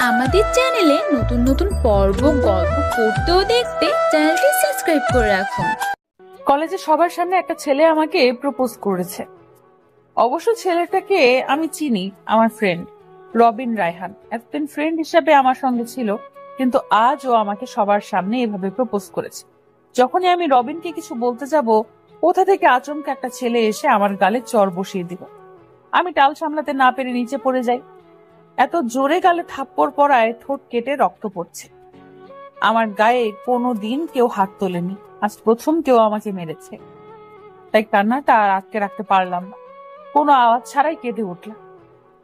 আমাদের চ্যানেলে নতুন নতুন পর্ব গল্প পড়তে ও দেখতে চ্যানেলটি সাবস্ক্রাইব করে রাখুন। কলেজে সবার সামনে একটা ছেলে আমাকে প্রপোজ করেছে। অবশ্য ছেলেটাকে আমি চিনি, আমার ফ্রেন্ড রবিন রায়হান। এতদিন ফ্রেন্ড হিসাবে আমার সঙ্গে ছিল, কিন্তু আজ ও আমাকে সবার সামনে এভাবে প্রপোজ করেছে। যখনই আমি রবিনকে কিছু বলতে যাব, কোথা থেকে আচমকা একটা ছেলে এসে আমার গালে চড় বসিয়ে দিল। আমি টাল সামলাতে না পেরে নিচে পড়ে যাই। এত জোরে গালে থাপ্পড় পড়ায় ঠোঁট কেটে রক্ত পড়ছে। আমার গায়ে কোনোদিন কেউ হাত তোলেনি, আজ প্রথম কেউ আমাকে মেরেছে। তাই কান্নাটা আর আটকে রাখতে পারলাম না, কোনো আওয়াজ ছাড়াই কেঁদে উঠলাম।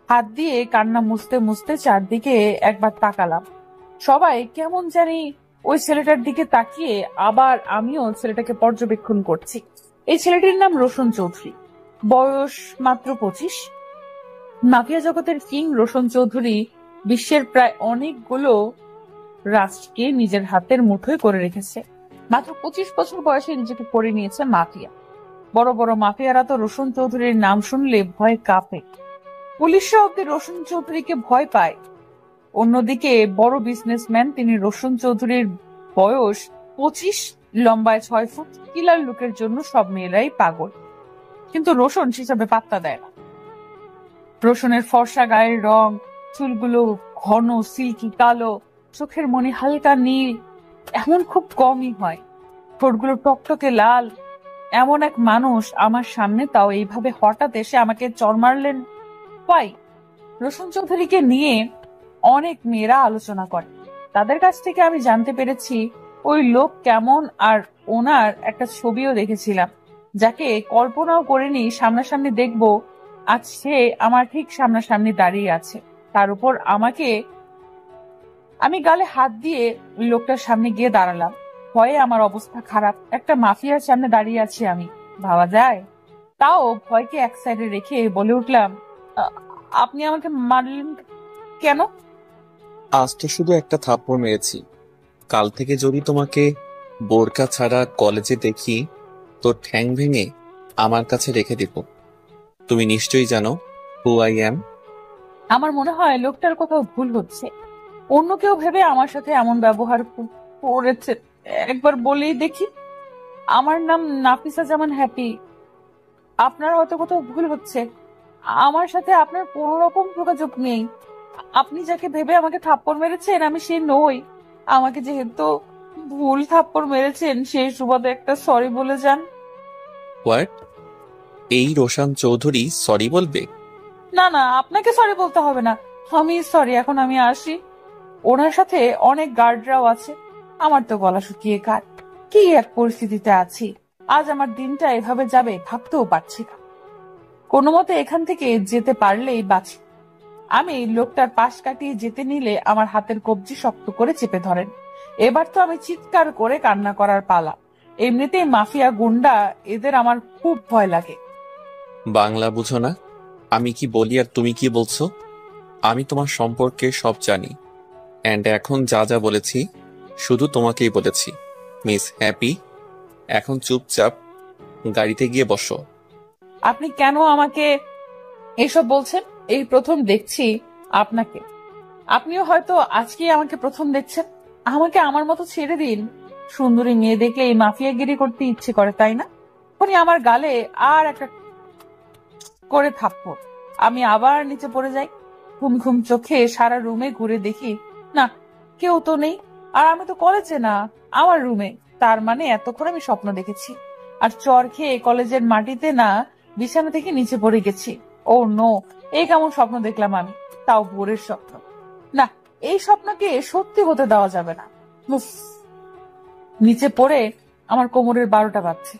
হাত দিয়ে কান্না মুছতে মুছতে চারদিকে একবার তাকালাম। সবাই কেমন জানি ওই ছেলেটার দিকে তাকিয়ে, আবার আমিও ছেলেটাকে পর্যবেক্ষণ করছি। এই ছেলেটির নাম রোশন চৌধুরী, বয়স মাত্র 25। মাফিয়া জগতের কিং রোশন চৌধুরী বিশ্বের প্রায় অনেকগুলো রাষ্ট্রকে নিজের হাতের মুঠোয় করে রেখেছে। মাত্র 25 বছর বয়সে নিজেকে করে নিয়েছে মাফিয়া। বড় বড় মাফিয়ারা তো রোশন চৌধুরীর নাম শুনলে ভয় কাঁপে। পুলিশরা অব্দি রোশন চৌধুরীকে ভয় পায়। অন্যদিকে বড় বিজনেসম্যান তিনি রোশন চৌধুরীর বয়স 25, লম্বায় 6 ফুট, কিলার লুকের জন্য সব মেয়েরাই পাগল। কিন্তু রোশন সেসবে পাত্তা দেয় না। রোশনের ফর্সা গায়ের রং, চুলগুলো ঘন সিল্কি কালো, চোখের মনি হালকা নীল, এমন খুব কমই হয়। ঠোঁটগুলো টকটকে লাল। এমন এক মানুষ আমার সামনে, তাও এইভাবে হঠাৎ এসে আমাকে চড় মারলেন। পাই রোশন চৌধুরীকে নিয়ে অনেক মেয়েরা আলোচনা করে। তাদের কাছ থেকে আমি জানতে পেরেছি ওই লোক কেমন, আর ওনার একটা ছবিও দেখেছিলাম, যাকে কল্পনাও করিনি সামনাসামনি দেখবো। আজ সে আমার ঠিক সামনাসামনি দাঁড়িয়ে আছে। তার উপর আমি গালে হাত দিয়ে লোকটার সামনে গিয়ে দাঁড়ালাম। ভয়ে আমার অবস্থা খারাপ। একটা মাফিয়ার সামনে দাঁড়িয়ে আছি আমি, ভাবা যায়? তাও ভয়কে এক সাইডে রেখে বলে উঠলাম, আপনি আমাকে মারলেন কেন? আজ তো শুধু একটা থাপ্পড় মেরেছি, কাল থেকে যদি তোমাকে বোরকা ছাড়া কলেজে দেখি তো ঠ্যাং ভেঙে আমার কাছে রেখে দিব। তুমি নিশ্চয়ই জানো হু আই অ্যাম। আমার মনে হয় লোকটার কোথাও ভুল হচ্ছে। অন্য কেউ ভেবে আমার সাথে এমন ব্যবহার করেছে। একবার বলেই দেখি, আমার নাম নাফিসা জামান হ্যাপি। আপনার হয়তো কোথাও ভুল হচ্ছে। আমার সাথে আপনার কোনো রকম যোগাযোগ নেই। আপনি যাকে ভেবে আমাকে থাপ্পড় মেরেছেন আমি সে নই। আমাকে যেহেতু ভুল থাপ্পড় মেরেছেন, সেই সুবাদে একটা সরি বলে যান। হোয়াট? এই রোশন চৌধুরী সরি বলবে? না না, আপনাকে সরি বলতে হবে না, আমি সরি। এখন আমি আসি। ওনার সাথে অনেক গার্ডরাও আছে। আমার তো গলা শুকিয়ে কাঠ। কি এক পরিস্থিতিতে আছি, আজ আমার দিনটা এভাবে যাবে ভাবতেও পারছি না। কোনো মতে এখান থেকে যেতে পারলেই বাঁচি। আমি লোকটার পাশ কাটিয়ে যেতে নিলে আমার হাতের কবজি শক্ত করে চেপে ধরেন। এবার তো আমি চিৎকার করে কান্না করার পালা। এমনিতেই মাফিয়া গুন্ডা, এদের আমার খুব ভয় লাগে। বাংলা বুঝো না? আমি কি বলি আর তুমি কি বলছো? আমি তোমার সম্পর্কে সব জানি, অ্যান্ড এখন যা যা বলেছি শুধু তোমাকেই বলেছি। মিস হ্যাপি, এখন চুপচাপ গাড়িতে গিয়ে বসো। আপনি কেন আমাকে এসব বলছেন? এই প্রথম দেখছি আপনাকে। আপনিও হয়তো আজকেই আমাকে প্রথম দেখছেন। আমাকে আমার মতো ছেড়ে দিন। সুন্দরী মেয়ে দেখলে এই মাফিয়াগিরি করতে ইচ্ছে করে, তাই না? উনি আমার গালে আর একটা করে থাপ্পড়। আমি আবার নিচে পড়ে যাই। ঘুম ঘুম চোখে সারা রুমে ঘুরে দেখি, না কেউ তো নেই। আর আমি তো কলেজে না, আমার রুমে। তার মানে এতক্ষণ আমি স্বপ্ন দেখেছি। আর চর খেয়ে কলেজের মাটিতে না, বিছানা থেকে নিচে পড়ে গেছি। ও নো, এই কেমন স্বপ্ন দেখলাম আমি, তাও ভোরের স্বপ্ন। না, এই স্বপ্নকে সত্যি হতে দেওয়া যাবে না। উফ, নিচে পড়ে আমার কোমরের 12টা বাজছে।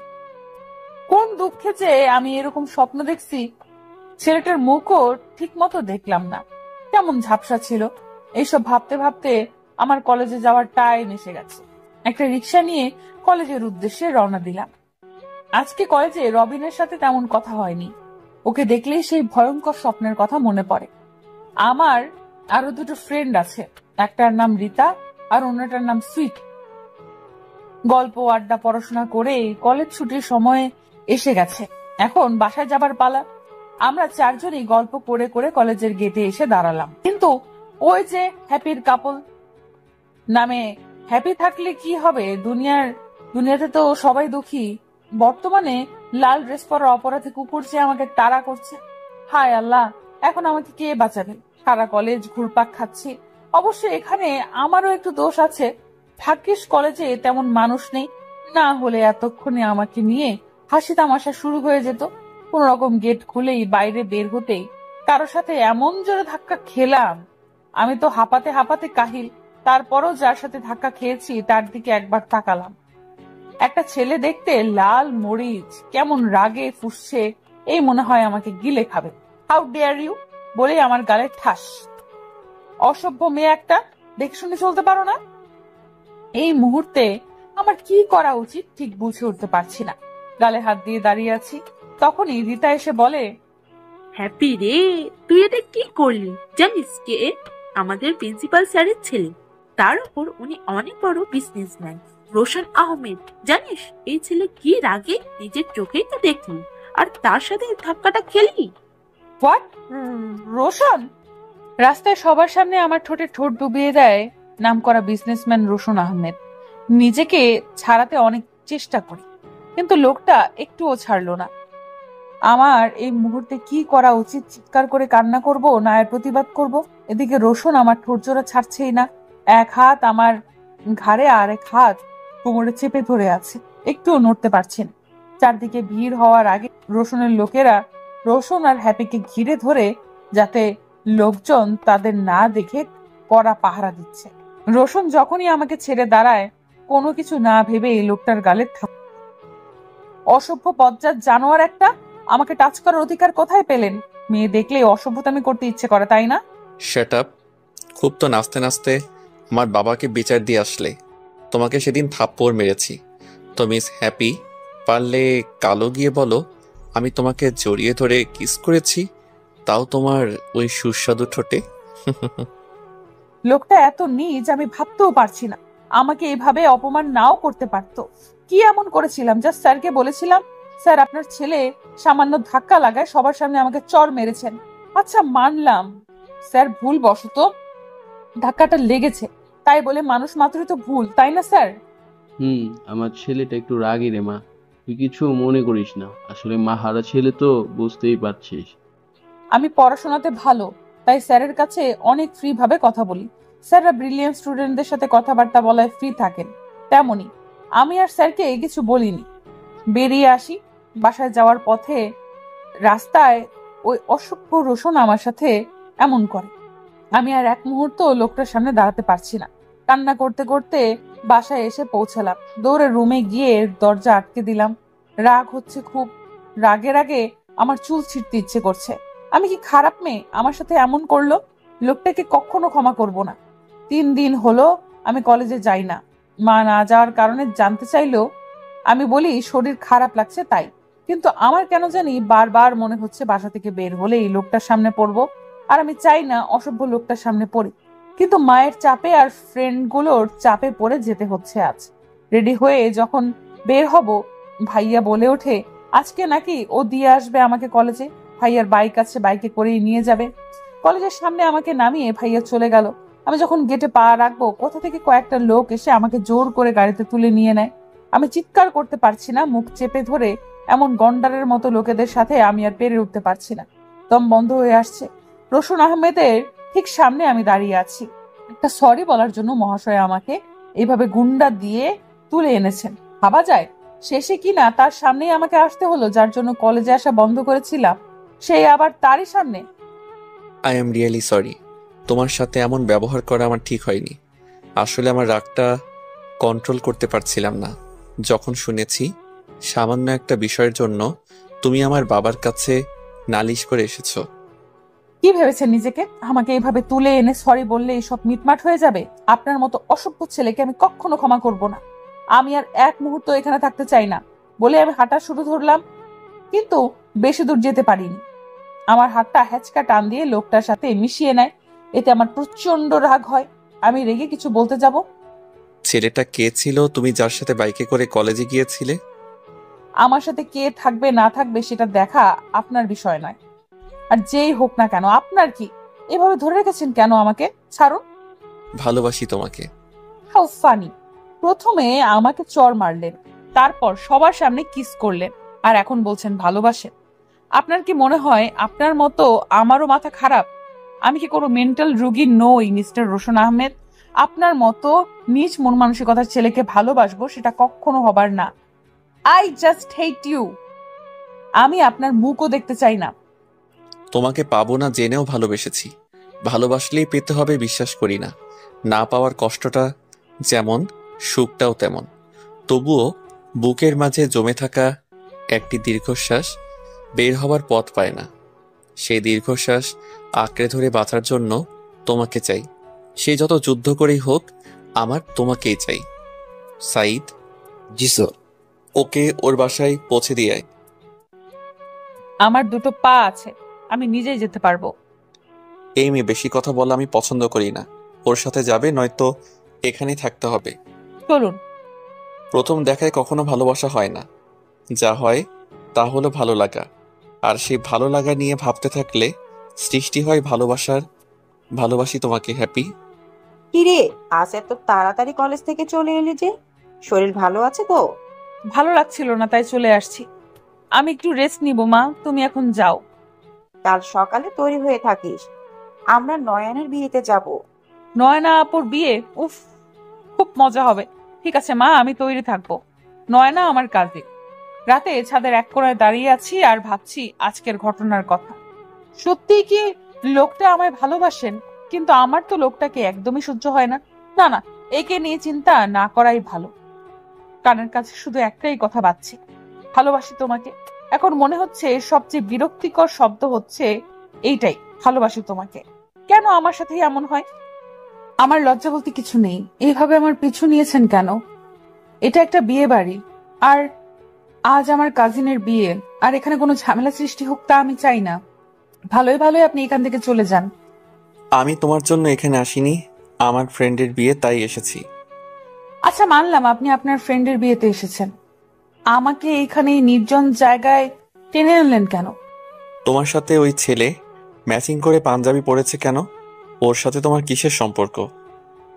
কোন দুঃখে যে আমি এরকম স্বপ্ন দেখছি। ছেলেটার মুখও ঠিক মতো দেখলাম না, কেমন ঝাপসা ছিল। এইসব ভাবতে ভাবতে আমার কলেজে যাওয়ার টাইম এসে গেছে। একটা রিক্সা নিয়ে কলেজের উদ্দেশ্যে রওনা দিলাম। আজকে কলেজে রবিনের সাথে তেমন কথা হয়নি। ওকে দেখলেই সেই ভয়ঙ্কর স্বপ্নের কথা মনে পড়ে। আমার আরো দুটো ফ্রেন্ড আছে, একটার নাম রীতা আর অন্যটার নাম সুইট। গল্প আড্ডা পড়াশোনা করে কলেজ ছুটির সময় এসে গেছে। এখন বাসায় যাবার পালা। আমরা চারজনই গল্প করে করে কলেজের গেটে এসে দাঁড়ালাম, কিন্তু ওই যে হ্যাপির কাপল নামে। হ্যাপি থাকলে কি হবে, দুনিয়াতে তো সবাই দুঃখী। বর্তমানে লাল ড্রেস পরা অপরাধী কুকুর যে আমাকে তাড়া করছে। হায় আল্লাহ, এখন আমাকে কে বাঁচাবে? সারা কলেজ ঘুরপাক খাচ্ছি। অবশ্য এখানে আমারও একটু দোষ আছে, ভাগ্যিস কলেজে তেমন মানুষ নেই, না হলে এতক্ষণে আমাকে নিয়ে হাসি তামাশা শুরু হয়ে যেত। কোন রকম গেট খুলেই বাইরে বের হতেই কারোর সাথে এমন জোরে ধাক্কা খেলাম, আমি তো হাঁপাতে হাঁপাতে কাহিল। তারপরও যার সাথে ধাক্কা খেয়েছি তার দিকে একবার তাকালাম। একটা ছেলে দেখতে লাল মরিচ, কেমন রাগে ফুঁসছে, এই মনে হয় আমাকে গিলে খাবে। হাউ ডেয়ার ইউ বলে আমার গালে ঠাস। অসভ্য মেয়ে একটা, দেখে শুনে চলতে পারো না? এই মুহূর্তে আমার কি করা উচিত ঠিক বুঝে উঠতে পারছি না। গালে হাত দিয়ে দাঁড়িয়ে আছি, তখনই রীতা এসে বলে, হ্যাপি রে, তুই এটা কি করলি জানিস? কে? আমাদের প্রিন্সিপাল স্যারের ছেলে। তার উপর উনি অনেক বড় বিজনেসম্যান, রোশন আহমেদ। জানিস এই ছেলে কি রাগে, নিজের চোখেই তো দেখলি, আর তার সাথে ধাক্কাটা খেলি। হোয়াট? রোশন? রাস্তায় সবার সামনে আমার ঠোঁটে ঠোঁট ডুবিয়ে দেয় নামকরা বিজনেসম্যান রোশন আহমেদ। নিজেকে ছাড়াতে অনেক চেষ্টা করি, কিন্তু লোকটা একটুও ছাড়লো না। আমার এই মুহূর্তে কি করা উচিত? চিৎকার করে কান্না করব না এর প্রতিবাদ করব? এদিকে রোশন আমার ঠোঁটজোড়া ছাড়ছেই না। এক হাত আমার ঘাড়ে আর এক হাত কোমরে চেপে ধরে আছে, একটুও নড়তে পারছেন। চারদিকে ভিড় হওয়ার আগে রোশনের লোকেরা রোশন আর হ্যাপিকে ঘিরে ধরে, যাতে লোকজন তাদের না দেখে কড়া পাহারা দিচ্ছে। রোশন যখনই আমাকে ছেড়ে দাঁড়ায়, কোনো কিছু না ভেবে এই লোকটার গালে অসভ্য বজ্জাত জানোয়ার একটা, আমাকে টাচ করার অধিকার কোথায় পেলেন? মেয়ে দেখলেই অসভ্যতামি করতে ইচ্ছে করে, তাই না? Shut up. খুব তো নাচতে নাচতে আমার বাবাকে বিচার দিয়ে আসলে। তোমাকে সেদিন থাপ্পড় মেরেছি তো মিস হ্যাপি, পারলে কালো গিয়ে বলো আমি তোমাকে জড়িয়ে ধরে কিস করেছি, তাও তোমার ওই সুস্বাদু ঠোঁটে। লোকটা এত নীচ আমি ভাবতেও পারছি না। আমাকে এভাবে অপমান নাও করতে পারতো। কি এমন করেছিলাম? জাস্ট স্যারকে বলেছিলাম, স্যার আপনার ছেলে সামান্য ধাক্কা লাগায় সবার সামনে আমাকে চড় মেরেছেন। আচ্ছা মানলাম স্যার ভুল বশত ধাক্কাটা লেগেছে, তাই বলে মানুষ মাত্রই তো ভুল, তাই না স্যার? আমার ছেলেটা একটু রাগী রে মা, তুই কিছু মনে করিস না, আসলে মা হারা ছেলে তো, বুঝতেই পারছিস। আমি পড়াশোনাতে ভালো, তাই স্যারের কাছে অনেক ফ্রি ভাবে কথা বলি। স্যাররা ব্রিলিয়ান্ট স্টুডেন্টদের সাথে কথাবার্তা বলায় ফ্রি থাকেন, তেমনি আমি আর স্যারকে কিছু বলিনি। বেরিয়ে আসি। বাসায় যাওয়ার পথে রাস্তায় ওই অসভ্য রোশন আমার সাথে এমন করে। আমি আর এক মুহূর্ত লোকটার সামনে দাঁড়াতে পারছি না। কান্না করতে করতে বাসায় এসে পৌঁছালাম। দৌড়ে রুমে গিয়ে দরজা আটকে দিলাম। রাগ হচ্ছে খুব। রাগের আগে আমার চুল ছিঁড়তে ইচ্ছে করছে। আমি কি খারাপ মেয়ে আমার সাথে এমন করলো? লোকটাকে কখনো ক্ষমা করব না। 3 দিন হলো আমি কলেজে যাই না। মা না যাওয়ার কারণে জানতে চাইলেও আমি বলি শরীর খারাপ লাগছে তাই। কিন্তু আমার কেন জানি বারবার মনে হচ্ছে বাসা থেকে বের হলে এই লোকটার সামনে পড়বো, আর আমি চাই না অসভ্য লোকটার সামনে পড়ি। কিন্তু মায়ের চাপে আর ফ্রেন্ডগুলোর চাপে পড়ে যেতে হচ্ছে আজ। রেডি হয়ে যখন বের হব, ভাইয়া বলে ওঠে আজকে নাকি ও দিয়ে আসবে আমাকে কলেজে। ভাইয়ার বাইক আছে, বাইকে করেই নিয়ে যাবে। কলেজের সামনে আমাকে নামিয়ে ভাইয়া চলে গেল। আমি যখন গেটে পা রাখবো, কোথা থেকে কয়েকটা লোক এসে আমাকে জোর করে গাড়িতে তুলে নিয়ে নেয়। আমি চিৎকার করতে পারছি না, মুখ চেপে ধরে। এমন গন্ডারের মতো লোকেদের সাথে আমি আর পেরে উঠতে পারছি না, দম বন্ধ হয়ে আসছে। রোশন আহমেদের ঠিক সামনে আমি দাঁড়িয়ে আছি। একটা সরি বলার জন্য মহাশয় আমাকে এইভাবে গুন্ডা দিয়ে তুলে এনেছেন। ভাবা যায় শেষে কিনা তার সামনেই আমাকে আসতে হলো, যার জন্য কলেজে আসা বন্ধ করেছিলাম, সেই আবার তারই সামনে। I am really sorry. তোমার সাথে এমন ব্যবহার করা আমার ঠিক হয়নি। আসলে আমার রাগটা কন্ট্রোল করতে পারছিলাম না যখন শুনেছি সামান্য একটা বিষয়ের জন্য তুমি আমার বাবার কাছে নালিশ করে এসেছো। কি ভেবেছেন নিজেকে? আমাকে এইভাবে তুলে এনে সরি বললে এইসব মিটমাট হয়ে যাবে? আপনার মতো অসভ্য ছেলেকে আমি কখনো ক্ষমা করব না। আমি আর এক মুহূর্ত এখানে থাকতে চাই না বলে আমি হাঁটা শুরু ধরলাম, কিন্তু বেশি দূর যেতে পারিনি। আমার হাতটা হ্যাচকা টান দিয়ে লোকটার সাথে মিশিয়ে নেয়। এতে আমার প্রচন্ড রাগ হয়। আমি রেগে কিছু বলতে যাব, ছেলেটা কে ছিল তুমি যার সাথে বাইকে করে কলেজে গিয়েছিলে? আমার সাথে কে থাকবে না থাকবে সেটা দেখা আপনার বিষয় নয়। আর যেই হোক না কেন আপনার কি? এভাবে ধরে রেখেছেন কেন আমাকে? ছাড়ুন। ভালোবাসি তোমাকে। How funny. প্রথমে আমাকে চর মারলেন, তারপর সবার সামনে কিস করলেন, আর এখন বলছেন ভালোবাসেন। আপনার কি মনে হয় আপনার মতো আমারও মাথা খারাপ? আমি কি কোনো মেন্টাল রোগী নই মিস্টার রোশন আহমেদ? আপনার মতো নিজ মন মানসিকতার ছেলেকে ভালোবাসবো সেটা কখনো হবার না। I just hate you. আমি আপনার মুখও দেখতে চাই না। তোমাকে পাবো না জেনেও ভালোবেসেছি। ভালোবাসলেই পেতে হবে বিশ্বাস করি না। না পাওয়ার কষ্টটা যেমন, সুখটাও তেমন। তবুও বুকের মাঝে জমে থাকা একটি দীর্ঘশ্বাস বের হবার পথ পায় না। সেই দীর্ঘশ্বাস আঁকড়ে ধরে বাঁচার জন্য তোমাকে চাই। সে যত যুদ্ধ করেই হোক, আমার তোমাকেই চাই। সাইদ। জি স্যার। ওকে ওর বাসায় পৌঁছে দিয়ে আয়। আমার দুটো পা আছে, আমি নিজেই যেতে পারবো। এই মেয়ে বেশি কথা বলা আমি পছন্দ করি না। ওর সাথে যাবে, নয়তো এখানেই থাকতে হবে। চলুন। প্রথম দেখায় কখনো ভালোবাসা হয় না। যা হয় তা হলো ভালো লাগা। আর সেই ভালো লাগা নিয়ে ভাবতে থাকলে সৃষ্টি হয় ভালোবাসার। ভালোবাসি তোমাকে, হ্যাপি। কিরে, আজ এত তাড়াতাড়ি কলেজ থেকে চলে এলি যে? শরীর ভালো আছে তো? ভালো লাগছিল না তাই চলে আসছি। আমি একটু রেস্ট নিব মা, তুমি এখন যাও। কাল সকালে তৈরি হয়ে থাকিস, আমরা নয়নের বিয়েতে যাব। নয়না আপুর বিয়ে? উফ, খুব মজা হবে। ঠিক আছে মা, আমি তৈরি থাকবো। নয়না আমার কাজে। রাতে ছাদের এক কোণায় দাঁড়িয়ে আছি আর ভাবছি আজকের ঘটনার কথা। সত্যি কি লোকটা আমায় ভালোবাসেন? কিন্তু আমার তো লোকটাকে একদমই সহ্য হয় না। না না, একে নিয়ে চিন্তা না করাই ভালো। কানের কাছে শুধু একটাই কথা বাজছে, ভালোবাসি তোমাকে। এখন মনে হচ্ছে সবচেয়ে বিরক্তিকর শব্দ হচ্ছে এইটাই, ভালোবাসি তোমাকে। কেন আমার সাথেই এমন হয়? আমার লজ্জা বলতে কিছু নেই। এইভাবে আমার পিছু নিয়েছেন কেন? এটা একটা বিয়ে বাড়ি, আর আজ আমার কাজিনের বিয়ে, আর এখানে কোনো ঝামেলা সৃষ্টি হোক তা আমি চাই না। ভালোই ভালোই আপনি এখান থেকে চলে যান। আমি তোমার জন্য এখানে আসিনি, আমার ফ্রেন্ডের বিয়ে তাই এসেছি। আচ্ছা মানলাম আপনি আপনার ফ্রেন্ডের বিয়েতে এসেছেন, আমাকে এইখানে এই নির্জন জায়গায় টেনে আনলেন কেন? তোমার সাথে ওই ছেলে ম্যাচিং করে পাঞ্জাবি পরেছে কেন? ওর সাথে তোমার কিসের সম্পর্ক?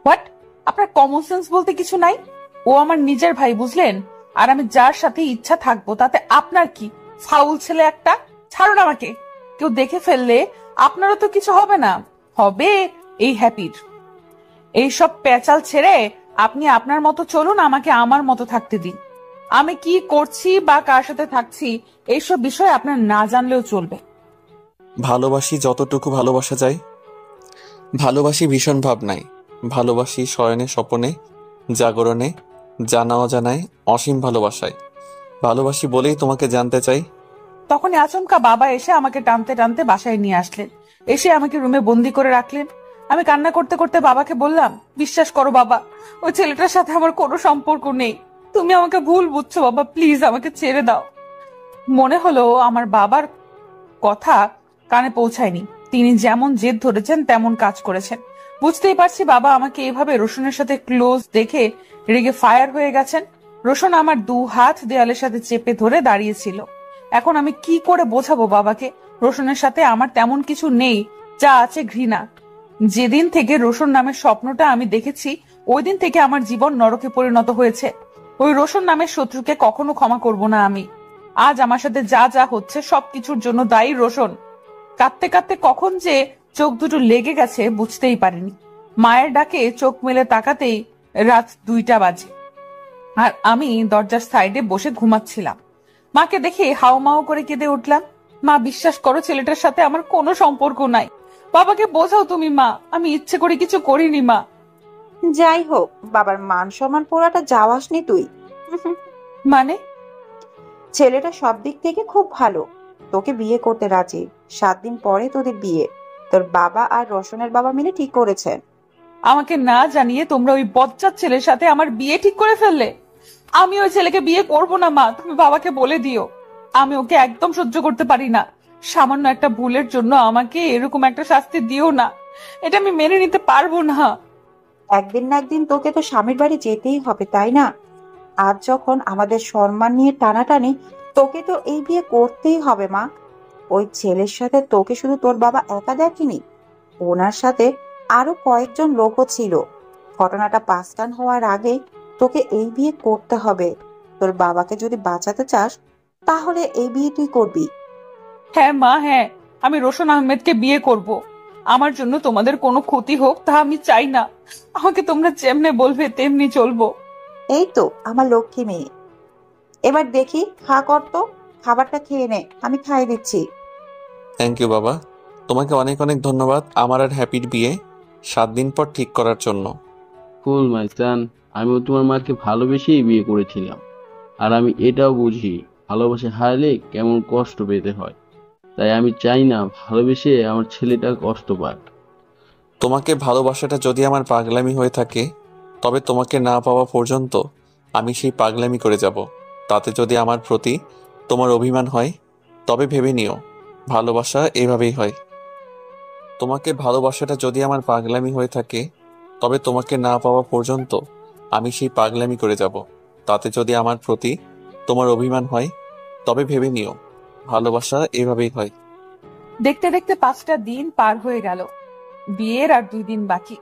হোয়াট? আপনার কমন সেন্স বলতে কিছু নাই? ও আমার নিজের ভাই, বুঝলেন? আর আমি যার সাথে ইচ্ছা থাকবো তাতে আপনার কি? ফাউল ছেলে একটা। ছাড়ুন আমাকে। কেউ দেখে ফেললে আপনারও তো কিছু হবে না, হবে এই হ্যাপির। এইসব পেঁচাল ছেড়ে আপনি আপনার মতো চলুন, আমাকে আমার মতো থাকতে দিন। আমি কি করছি বা কার সাথে থাকছি এইসব বিষয় আপনার না জানলেও চলবে। ভালোবাসি যতটুকু ভালোবাসা যায়। ভালোবাসি ভীষণ ভাবনায়, ভালোবাসি শয়নে স্বপনে, জাগরণে, জানা অজানায়, অসীম ভালোবাসায়। ভালোবাসি বলেই তোমাকে জানতে চাই। তখনই আচমকা বাবা এসে আমাকে টানতে টানতে বাসায় নিয়ে আসলেন। এসে আমাকে রুমে বন্দি করে রাখলেন। আমি কান্না করতে করতে বাবাকে বললাম, বিশ্বাস করো বাবা, ওই ছেলেটার সাথে আমার কোনো সম্পর্ক নেই। তুমি আমাকে ভুল বুঝছো বাবা, প্লিজ আমাকে ছেড়ে দাও। মনে হলো আমার বাবার কথা কানে পৌঁছায়নি। তিনি যেমন জেদ ধরেছেন তেমন কাজ করেছেন। বুঝতেই পারছি বাবা আমাকে এভাবে রোশনের সাথে ক্লোজ দেখে রেগে ফায়ার হয়ে গেছেন। রোশন আমার 2 হাত দেয়ালের সাথে চেপে ধরে দাঁড়িয়েছিল। এখন আমি কি করে বোঝাবো বাবাকে রোশনের সাথে আমার তেমন কিছু নেই, যা আছে ঘৃণা। যেদিন থেকে রোশন নামের স্বপ্নটা আমি দেখেছি, ওই দিন থেকে আমার জীবন নরকে পরিণত হয়েছে। ওই রোশন নামের শত্রুকে কখনো ক্ষমা করব না আমি। আজ আমার সাথে যা যা হচ্ছে সবকিছুর জন্য দায়ী রোশন। কাঁদতে কাঁদতে কখন যে চোখ দুটো লেগে গেছে বুঝতেই পারিনি। মায়ের ডাকে চোখ মেলে তাকাতেই রাত 2টা বাজে, আর আমি দরজার সাইডে বসে ঘুমাচ্ছিলাম। মাকে দেখে হাওমাও করে কেঁদে উঠলাম। মা, বিশ্বাস করো ছেলেটার সাথে আমার কোনো সম্পর্ক নাই। বাবাকে বোঝাও তুমি মা, আমি ইচ্ছে করে কিছু করিনি মা। যাই হোক, বাবার মান সম্মান পোড়াটা যাওয়াসনি তুই। মানে? ছেলেটা সব দিক থেকে খুব ভালো, তোকে বিয়ে করতে রাজি। 7 দিন পরে তোদের বিয়ে তোর বাবা আর রোশনের বাবা মিলে ঠিক করেছেন। আমাকে না জানিয়ে তোমরা ওই বজ্জাত ছেলের সাথে আমার বিয়ে ঠিক করে ফেললে। আমি ওই ছেলেকে বিয়ে করব না মা, তুমি বাবাকে বলে দিও। আমি ওকে একদম সহ্য করতে পারি না। সামান্য একটা ভুলের জন্য আমাকে এরকম একটা শাস্তি দিও না, এটা আমি মেনে নিতে পারবো না। একদিন না একদিন তোকে তো স্বামীর বাড়ি যেতেই হবে, তাই না? আজ যখন আমাদের সম্মান নিয়ে টানাটানি, তোকে তো এই বিয়ে করতেই হবে মা। ওই ছেলের সাথে তোকে শুধু তোর বাবা একা দেখেনি, ওনার সাথে আরো কয়েকজন লোকও ছিল। ঘটনাটা পাঁচটান হওয়ার আগেই তোকে এই বিয়ে করতে হবে। তোর বাবাকে যদি বাঁচাতে চাস তাহলে এই বিয়ে তুই করবি। হ্যাঁ মা, হ্যাঁ, আমি রোশন আহমেদকে বিয়ে করব। আমার জন্য তোমাদের কোনো ক্ষতি হোক তা আমি চাই না। আমাকে তোমরা যেমনে বলবে তেমনি চলবো। এই তো আমার লক্ষ্মী মেয়ে। এবার দেখি খা কর তো, খাবারটা খেয়ে নে, আমি খাইয়ে দিচ্ছি। থ্যাংক ইউ বাবা, তোমাকে অনেক অনেক ধন্যবাদ আমার আর হ্যাপির বিয়ে 7 দিন পর ঠিক করার জন্য। কুল মাই সান, আমিও তোমার মাকে ভালোবেসেই বিয়ে করেছিলাম। আর আমি এটাও বুঝি ভালোবাসা হারালে কেমন কষ্ট পেতে হয়। তাই আমি চাই না ভালোবেসে আমার ছেলেটা কষ্ট পাক। তোমাকে ভালোবাসাটা যদি আমার পাগলামি হয়ে থাকে, তবে তোমাকে না পাওয়া পর্যন্ত আমি সেই পাগলামি করে যাব। তাতে যদি আমার প্রতি তোমার অভিমান হয়, তবে ভেবে নিও ভালোবাসা এভাবেই হয়। তোমাকে ভালোবাসাটা যদি আমার পাগলামি হয়ে থাকে, তবে তোমাকে না পাওয়া পর্যন্ত আমি সেই পাগলামি করে যাব। তাতে যদি আমার প্রতি তোমার অভিমান হয়, তবে ভেবে নিও ভালোবাসা এভাবেই হয়। দেখতে দেখতে 5টা দিন পার হয়ে গেল। বিয়ের আর 2 দিন বাকি।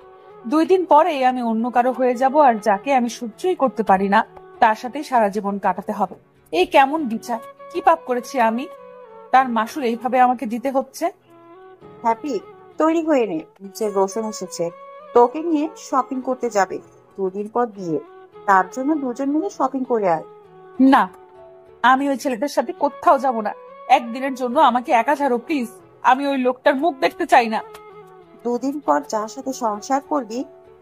2 দিন পরে আমি অন্য কারো হয়ে যাব, আর যাকে আমি সহ্যই করতে পারি না তার সাথেই সারা জীবন কাটাতে হবে। এই কেমন বিচার! কি পাপ করেছি আমি? তার মাসুল এইভাবে আমাকে দিতে হচ্ছে। হ্যাপি, তৈরি হয়ে নে, নিচে রোশন এসেছে, তোকে নিয়ে শপিং করতে যাবে। 2 দিন পর বিয়ে, তার জন্য দুজন মিলে শপিং করে আয়। না, আমি ওই ছেলেটার সাথে কোথাও যাব না। একদিনের জন্য আমাকে একা ছাড়ো প্লিজ। আমি ওই লোকটার মুখ দেখতে চাই না। 2 দিন পর যার সাথে সংসার করবি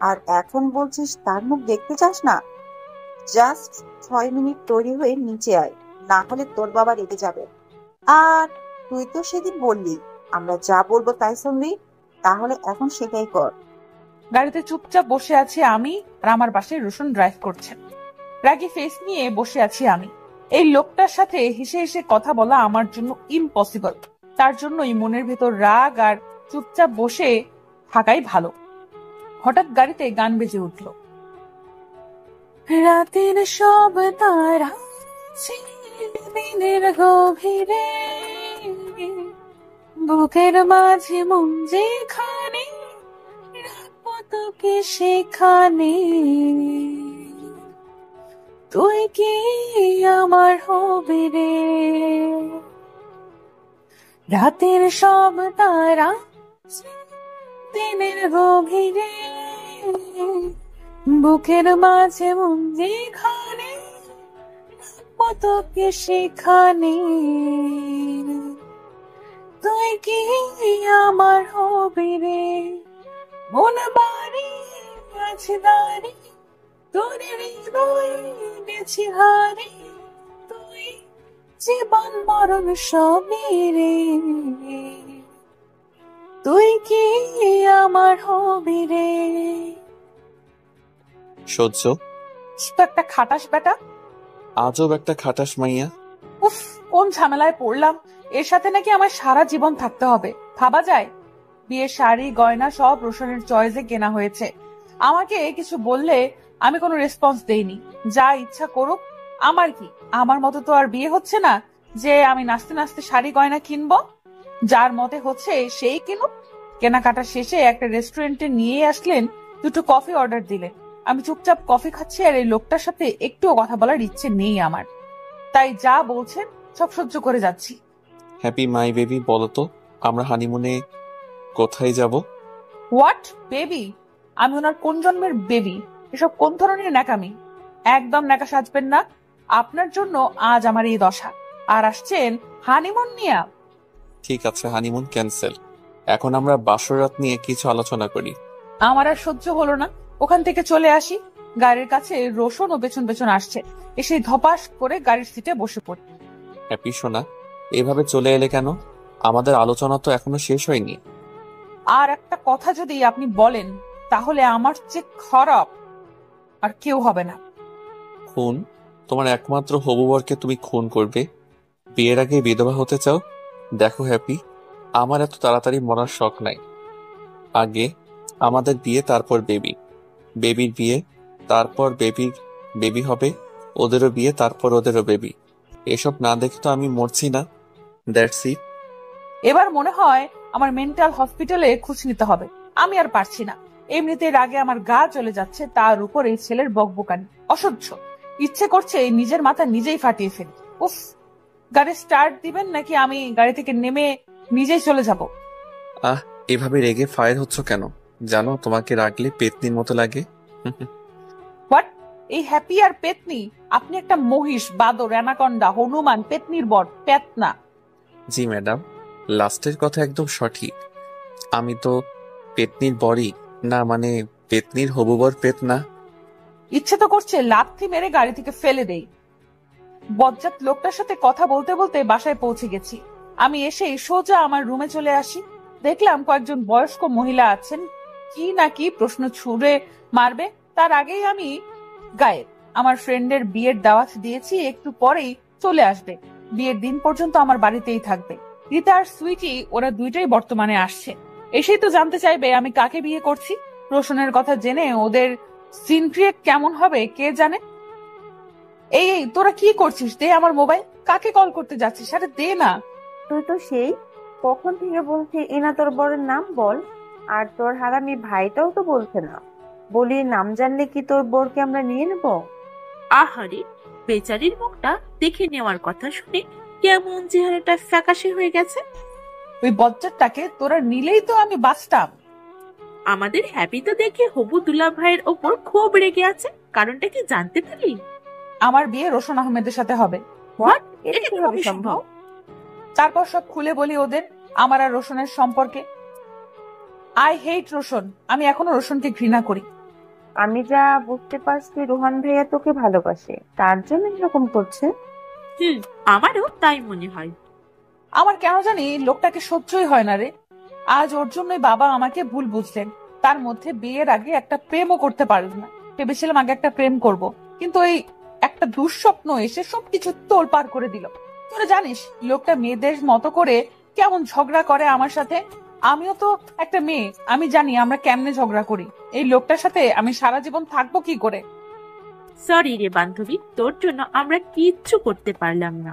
আর এখন বলছিস তার মুখ দেখতে চাস না? জাস্ট 6 মিনিট তৈরি হয়ে নিচে আয়, না হলে তোর বাবা রেগে যাবে। আর তুই তো সেদিন বললি আমরা যা বলবো তাই শুনবি, তাহলে এখন সেটাই কর। গাড়িতে চুপচাপ বসে আছি আমি, আর আমার পাশে রোশন ড্রাইভ করছেন। রাগী ফেস নিয়ে বসে আছি আমি। এই লোকটার সাথে হেসে হেসে কথা বলা আমার জন্য ইম্পসিবল। তার জন্যই মনের ভেতর রাগ, আর চুপচাপ বসে থাকাই ভালো। হঠাৎ গাড়িতে গান বেজে উঠল। রাতের সব তারা দিনের গভীরে, বুকের মাঝে মন যেখানে, রাখবো তোকে সেখানে। তুই কি আমার হবে রে? রাতের সব তারা দিনের গভীরে, বুকের মাঝে মন যেখানে, রাখবো তোকে সেখানে। তুই কি আমার হবে রে? মন বাড়ি আছে দাঁড়ি, তোর হৃদয় গেছি হারি। তুই জীবন মরণ সবই রে। তুই কি আমার হবি রে? সহ্য। তো একটা খাটাস বেটা। আজব একটা খাটাস মাইয়া। উফ, কোন ঝামেলায় পড়লাম! এর সাথে নাকি আমার সারা জীবন থাকতে হবে, ভাবা যায়? বিয়ের শাড়ি গয়না সব রোশনের চয়েসে কেনা হয়েছে। আমাকে কিছু বললে আমি কোনো রেসপন্স দেইনি। যা ইচ্ছা করুক, আমার কি? আমার মতো তো আর বিয়ে হচ্ছে না যে আমি নাচতে নাচতে শাড়ি গয়না কিনবো। যার মতে হচ্ছে সেই কিনুক। কেনাকাটা শেষে একটা রেস্টুরেন্টে নিয়ে আসলেন, 2টো কফি অর্ডার দিলেন। আমি চুপচাপ কফি খাচ্ছি, আর এই লোকটার সাথে একটুও কথা বলার ইচ্ছে নেই আমার। তাই যা বলছেন সব সহ্য করে যাচ্ছি। হ্যাপি মাই বেবি, বলো তো আমরা হানিমুনে কোথায় যাব? What baby? আমি ওনার কোন জন্মের বেবি? এসব কোন ধরনের ন্যাকামি? একদম ন্যাকা সাজবেন না। আপনার জন্য আজ আমার এই দশা, আর আসছেন হানিমুন নিয়ে। ঠিক আছে, হানিমুন ক্যান্সেল। এখন আমরা বাসর রাত নিয়ে কিছু আলোচনা করি। আমার আর সহ্য হলো না, ওখান থেকে চলে আসি। গাড়ির কাছে রোশন ও পেছন পেছন আসছে। এসে ধপাস করে গাড়ির সিটে বসে পড়ি। হ্যাপি সোনা, এভাবে চলে এলে কেন? আমাদের আলোচনা তো এখনো শেষ হয়নি। আর একটা কথা যদি আপনি বলেন, তাহলে আমার চেয়ে খারাপ আর কেউ হবে না। খুন? তোমার একমাত্র হবু বরকে তুমি খুন করবে? বিয়ের আগে বিধবা হতে চাও? দেখো হ্যাপি, আমার এত তাড়াতাড়ি মরার শখ নাই। আগে আমাদের বিয়ে, তারপর বেবি। বেবির বিয়ে, তারপর বেবির বেবি হবে। ওদেরও বিয়ে, তারপর ওদেরও বেবি। এসব না দেখে তো আমি মরছি না। That's it. এবার মনে হয় আমার মেন্টাল হসপিটালে খোঁজ নিতে হবে। আমি আর পারছি না। এমনিতে রাগে আমার গা চলে যাচ্ছে, তার উপর এই ছেলের বকবকানি অসহ্য। ইচ্ছে করছে নিজের মাথা নিজেই ফাটিয়ে ফেলি। উফ, গাড়ি স্টার্ট দিবেন নাকি আমি গাড়ি থেকে নেমে নিজেই চলে যাব? এভাবে রেগে ফায়ার হচ্ছ কেন? জানো তোমাকে রাগলে পেতনির মতো লাগে। হোয়াট? এই হ্যাপি আর পেতনি? আপনি একটা মহিষ, বাদর, অ্যানাকন্ডা, হনুমান, পেতনির বট, পেতনা। জি ম্যাডাম, লাস্টের কথা একদম সঠিক। আমি তো পেতনির বরই না, মানে পেতনির হবু বর পেতনা। ইচ্ছে তো করছে লাথি মেরে গাড়ি থেকে ফেলে দেই। বজ্জাত লোকটার সাথে কথা বলতে বলতে বাসায় পৌঁছে গেছি। আমি এসেই সোজা আমার রুমে চলে আসি। দেখলাম কয়েকজন বয়স্ক মহিলা আছেন, কি না কি প্রশ্ন ছুড়ে মারবে তার আগেই আমি গায়েব। আমার ফ্রেন্ডের বিয়ের দাওয়াত দিয়েছি, একটু পরেই চলে আসবে। বিয়ের দিন পর্যন্ত আমার বাড়িতেই থাকবে। রীতা আর সুইটি ওরা দুইটাই বর্তমানে আসছে। এসেই তো জানতে চাইবে আমি কাকে বিয়ে করছি। রোশনের কথা জেনে ওদের সিন ক্রিয়েট কেমন হবে কে জানে। এই এই তোরা কি করছিস? দে আমার মোবাইল। কাকে কল করতে যাচ্ছিস? আরে দে না। তুই তো সেই কখন থেকে বলছি এনা তোর বরের নাম বল, আর তোর হারামি ভাইটাও তো বলছে না। বলি নাম জানলে কি তোর বোরকে আমরা নিয়ে নেব? আহারে, বেচারির মুখটা দেখে নেওয়ার কথা শুনে কেমন চেহারাটা ফ্যাকাশে হয়ে গেছে। ওই বজ্জাতটাকে তোরা নিলেই তো আমি বাঁচতাম। আমাদের হ্যাপি তো দেখে হবু দুলা ভাইয়ের ওপর খুব রেগে আছে। কারণটা কি জানতে পারি? আমার বিয়ে রোশন আহমেদের সাথে হবে। হোয়াট? এটা কিভাবে সম্ভব? তারপর সব খুলে বলি ওদের আমার আর রোশনের সম্পর্কে। I hate Roshan. আমি এখনো রোশনকে ঘৃণা করি। আমি যা বুঝতে পারছি রোহান ভাইয়া তোকে ভালোবাসে, তার জন্য এরকম করছে। আমারও তাই মনে হয়। আমার কেন জানি লোকটাকে সহ্যই হয় না রে। আজ ওর জন্যই বাবা আমাকে ভুল বুঝলেন। তার মধ্যে বিয়ের আগে একটা প্রেমও করতে পারলাম না। ভেবেছিলাম আগে একটা প্রেম করব, কিন্তু এই একটা দুঃস্বপ্ন এসে সবকিছু তোলপাড় করে দিল। তোরা জানিস লোকটা মেয়েদের মতো করে কেমন ঝগড়া করে আমার সাথে। আমিও তো একটা মেয়ে, আমি জানি আমরা কেমনে ঝগড়া করি। এই লোকটার সাথে আমি সারা জীবন থাকবো কি করে? সরি রে বান্ধবী, তোর জন্য আমরা কিচ্ছু করতে পারলাম না,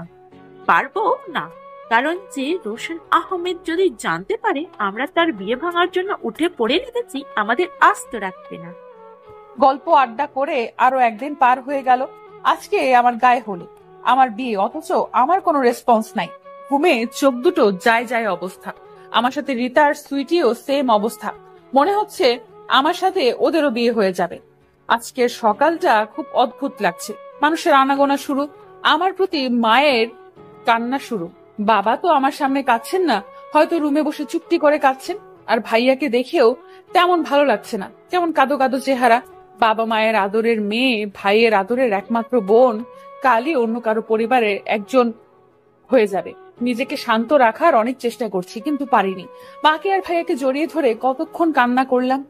পারবো না। কারণ যে রোশন আহমেদ যদি জানতে পারে আমরা তার বিয়ে ভাঙার জন্য উঠে পড়ে লেগেছি, আমাদের আস্ত রাখবে না। গল্প আড্ডা করে আরো একদিন পার হয়ে গেল। আজকে আমার গায়ে হলো আমার বিয়ে, অথচ আমার কোনো রেসপন্স নাই। ঘুমে চোখ দুটো যায় যায় অবস্থা। আমার সাথে রীতা আর সুইটিও সেম অবস্থা। মনে হচ্ছে আমার সাথে ওদেরও বিয়ে হয়ে যাবে। আজকের সকালটা খুব অদ্ভুত লাগছে। মানুষের আনাগোনা শুরু, আমার প্রতি মায়ের কান্না শুরু। বাবা তো আমার সামনে কাঁদছেন না, হয়তো রুমে বসে চুপটি করে কাঁদছেন। আর ভাইয়াকে দেখেও তেমন ভালো লাগছে না, কেমন কাদো কাদো চেহারা। বাবা মায়ের আদরের মেয়ে, ভাইয়ের আদরের একমাত্র বোন, কালই অন্য কারো পরিবারের একজন হয়ে যাবে। নিজেকে শান্ত রাখার অনেক চেষ্টা করছি, কিন্তু পারিনি। মাকে আর ভাইয়াকে জড়িয়ে ধরে কতক্ষণ কান্না করলাম।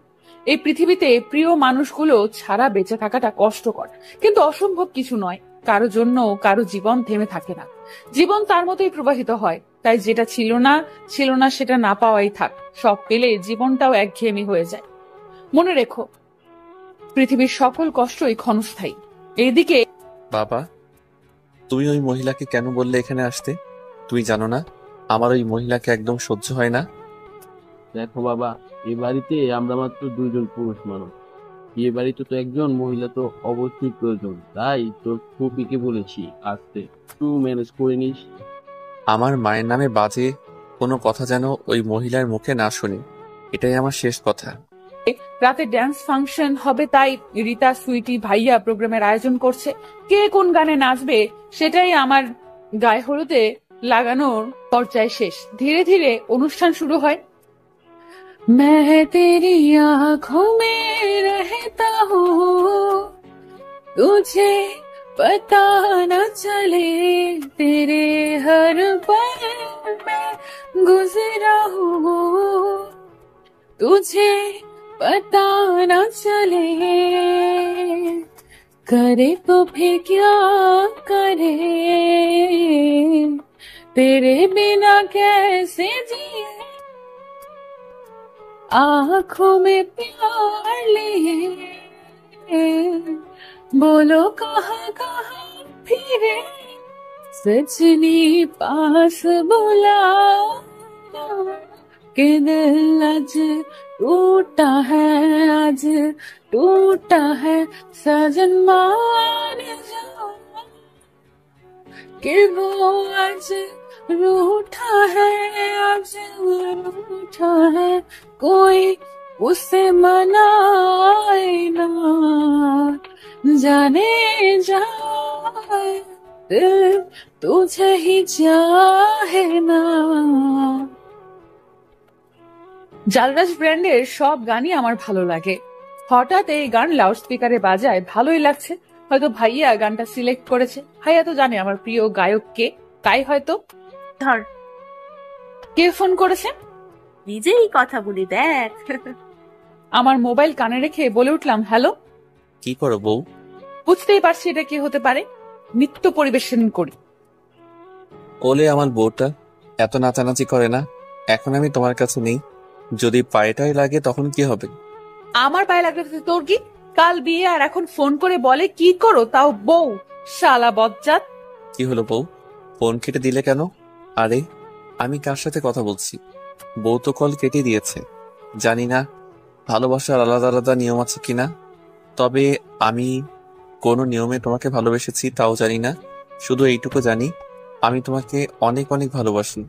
এই পৃথিবীতে প্রিয় মানুষগুলো ছাড়া বেঁচে থাকাটা কষ্টকর, কিন্তু অসম্ভব কিছু নয়। কারো জন্য কারো জীবন থেমে থাকে না। জীবন তার মতোই প্রবাহিত হয়। তাই যেটা ছিল না সেটা না পাওয়াই থাক। সব পেলে জীবনটাও একঘেয়েমি হয়ে যায়। মনে রেখো, পৃথিবীর সকল কষ্টই ক্ষণস্থায়ী। এইদিকে বাবা, তুমি ওই মহিলাকে কেন বললে এখানে আসতে? তুই জানো না আমার ওই মহিলাকে একদম সহ্য হয় না। দেখো বাবা, এই বাড়িতে আমরা মাত্র দুইজন পুরুষ মানুষ। বিয়ে বাড়িতে তো একজন মহিলা তো অবশ্যই প্রয়োজন। তাই তোর ফুপিকে বলেছি আসতে, একটু ম্যানেজ করে নিস। আমার মায়ের নামে বাজে কোনো কথা যেন ওই মহিলার মুখে না শুনি, এটাই আমার শেষ কথা। রাতে ড্যান্স ফাংশন হবে, তাই রীতা, সুইটি, ভাইয়া প্রোগ্রামের আয়োজন করছে। কে কোন গানে নাচবে সেটাই আমার গায়ে হলুদে লাগানোর পর্যায়ে শেষ। ধীরে ধীরে অনুষ্ঠান শুরু হয়। मैं तेरी आँखों में रहता हूँ, तुझे पता न चले, तेरे हर पल में गुजरा हूँ, तुझे पता न चले, करे तो फिर क्या करे, तेरे बिना कैसे जिए, आँखों में प्यार लिए, बोलो कहाँ कहाँ फिरे, सजनी पास बुला, कि दिल आज टूटा है, आज टूटा है सजन मान जा कि वो आज रूठा है, आज रूठा है, कोई उसे मनाए ना, जाने जाए दिल तुझे ही चाहे না। জালরাজ ব্র্যান্ডের সব গানই আমার ভালো লাগে। হঠাৎ এই গান লাউড স্পিকারে বাজায়, ভালোই লাগছে। হয়তো ভাইয়া গানটা সিলেক্ট করেছে। ভাইয়া তো জানে আমার প্রিয় গায়ক কে, তাই হয়তো। ধর, কে ফোন করেছে? নিজেই কথা বলি দেখ। আমার মোবাইল কানে রেখে বলে উঠলাম, হ্যালো। কি করো বউ? বুঝতেই পারছি এটা কি হতে পারে। নৃত্য পরিবেশন করি। ওলে আমার বউটা এত নাচানাচি করে না। এখন আমি তোমার কাছে নেই, যদি পায়েটাই লাগে তখন কি হবে? আমার পায়ে লাগতে তোর কি? কাল বিয়ে আর এখন ফোন করে বলে কি করো, তাও বউ। শালা বজ্জাত। কি হলো বউ, ফোন কেটে দিলে কেন? আরে আমি কার সাথে কথা বলছি? বউ তো কল কেটে দিয়েছে। জানি না ভালোবাসার আলাদা আলাদা নিয়ম আছে কিনা, তবে আমি কোনো নিয়মে তোমাকে ভালোবেসেছি তাও জানি না। শুধু এইটুকু জানি আমি তোমাকে অনেক অনেক ভালোবাসি।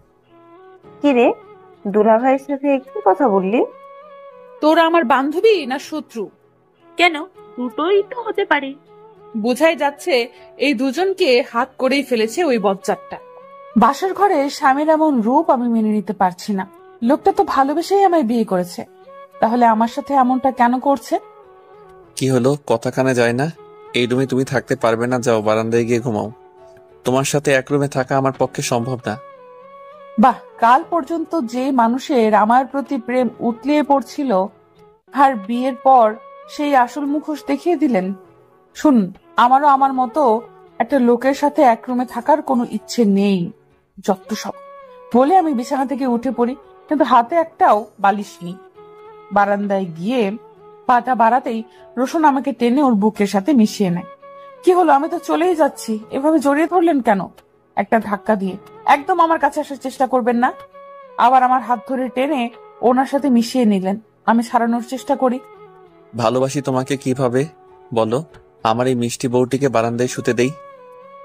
কি রে, দুলাভাইয়ের সাথে কি কথা বললি? তোরা আমার বান্ধবী না শত্রু? কেন, দুটোই তো হতে পারে। বোঝাই যাচ্ছে এই দুজনকে হাত করেই ফেলেছে ওই বজ্জাতটা। বাসার ঘরে স্বামীর এমন রূপ আমি মেনে নিতে পারছি না। লোকটা তো ভালোবেসেই আমায় বিয়ে করেছে, তাহলে আমার সাথে এমনটা কেন করছে? কি হলো, কথা কানে যায় না? এই রুমে তুমি থাকতে পারবে না, যাও বারান্দায় গিয়ে ঘুমাও। তোমার সাথে এক রুমে থাকা আমার পক্ষে সম্ভব না। বাহ, কাল পর্যন্ত যে মানুষের আমার প্রতি প্রেম উতলিয়ে পড়ছিল, আর বিয়ের পর সেই আসল মুখোশ দেখিয়ে দিলেন। শুন, আমারও আমার মতো একটা লোকের সাথে এক রুমে থাকার কোনো ইচ্ছে নেই। যত সব বলে আমি বিছানা থেকে উঠে পড়ি, কিন্তু হাতে একটাও বালিশ নেই। বারান্দায় গিয়ে পাটা বাড়াতেই রোশন আমাকে টেনে ওর বুকের সাথে মিশিয়ে নেয়। কি হলো, আমি তো চলেই যাচ্ছি, এভাবে জড়িয়ে ধরলেন কেন? একটা ধাক্কা দিয়ে। একদম আমার কাছে আসার চেষ্টা করবেন না। আবার আমার হাত ধরে টেনে ওনার সাথে মিশিয়ে নিলেন। আমি ছাড়ানোর চেষ্টা করি। ভালোবাসি তোমাকে কিভাবে বলো? আমার এই মিষ্টি বউটিকে বারান্দায় শুতে দেই?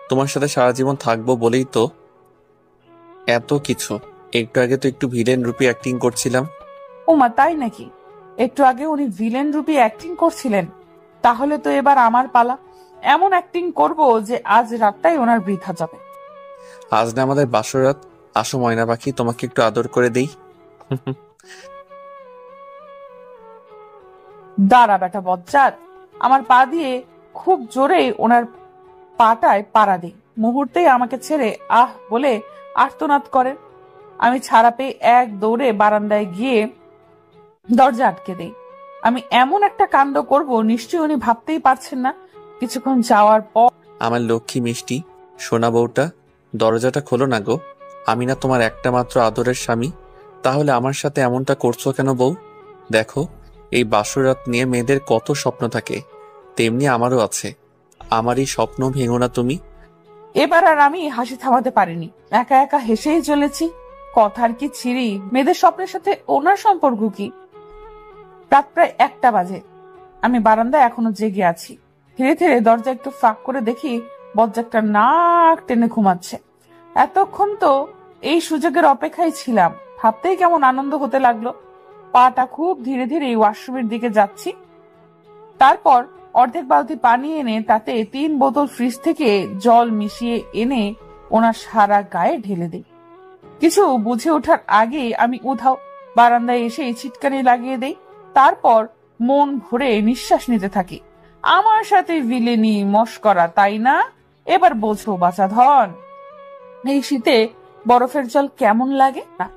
তোমার সাথে সারা জীবন থাকবো বলেই তো এত কিছু। একটু আগে তো একটু ভিলেন রূপী অ্যাক্টিং করছিলাম। ওমা, তাই নাকি? একটু আগে উনি ভিলেন রূপী অ্যাক্টিং করছিলেন, তাহলে তো এবার আমার পালা। এমন অ্যাক্টিং করব যে আজ রাতটাই ওনার বৃথা যাবে। আজ না আমাদের বাসর রাত, আসো ময়না পাখি, তোমাকে একটু আদর করে দেই। দাঁড়া বেটা বজ্জাত। আমার পা দিয়ে খুব জোরে ওনার পাটায় পাড়া দিই। মুহূর্তেই আমাকে ছেড়ে আহ বলে আর্তনাদ করেন। আমি ছাড়া পেয়ে এক দৌড়ে বারান্দায় গিয়ে দরজা আটকে দেই। আমি এমন একটা কাণ্ড করব নিশ্চয়ই উনি ভাবতেই পারছেন না। কিছুক্ষণ যাওয়ার পর, আমার লক্ষ্মী মিষ্টি সোনা বউটা, দরজাটা খোলো না গো। আমি না তোমার একটা মাত্র আদরের স্বামী, তাহলে আমার সাথে এমনটা করছো কেন বউ? দেখো, এই বাসরাত নিয়ে মেয়েদের কত স্বপ্ন থাকে, তেমনি আমারও আছে। আমার এই স্বপ্ন ভেঙো না তুমি। এবার আর আমি হাসি থামাতে পারিনি। একা একা হেসেই চলেছি। কথার কি ছিরি, মেয়েদের স্বপ্নের সাথে ওনার সম্পর্ক কি? রাত প্রায় 1টা বাজে। আমি বারান্দায় এখনো জেগে আছি। ধীরে ধীরে দরজা একটু ফাঁক করে দেখি বজ্জাতটা নাক টেনে ঘুমাচ্ছে। এতক্ষণ তো এই সুযোগের অপেক্ষায় ছিলাম। ভাবতেই কেমন আনন্দ হতে লাগলো। পাটা খুব ধীরে ধীরে ওয়াশরুমের দিকে যাচ্ছি। তারপর অর্ধেক বালতি পানি এনে তাতে 3 বোতল ফ্রিজ থেকে জল মিশিয়ে এনে ওনার সারা গায়ে ঢেলে দিই। কিছু বুঝে ওঠার আগে আমি উধাও। বারান্দায় এসে ছিটকানি লাগিয়ে দেই। তারপর মন ভরে নিঃশ্বাস নিতে থাকি। আমার সাথে ভিলেনি মশকরা, তাই না? এবার বোঝো বাছা ধন, এই শীতে বরফের জল কেমন লাগে না।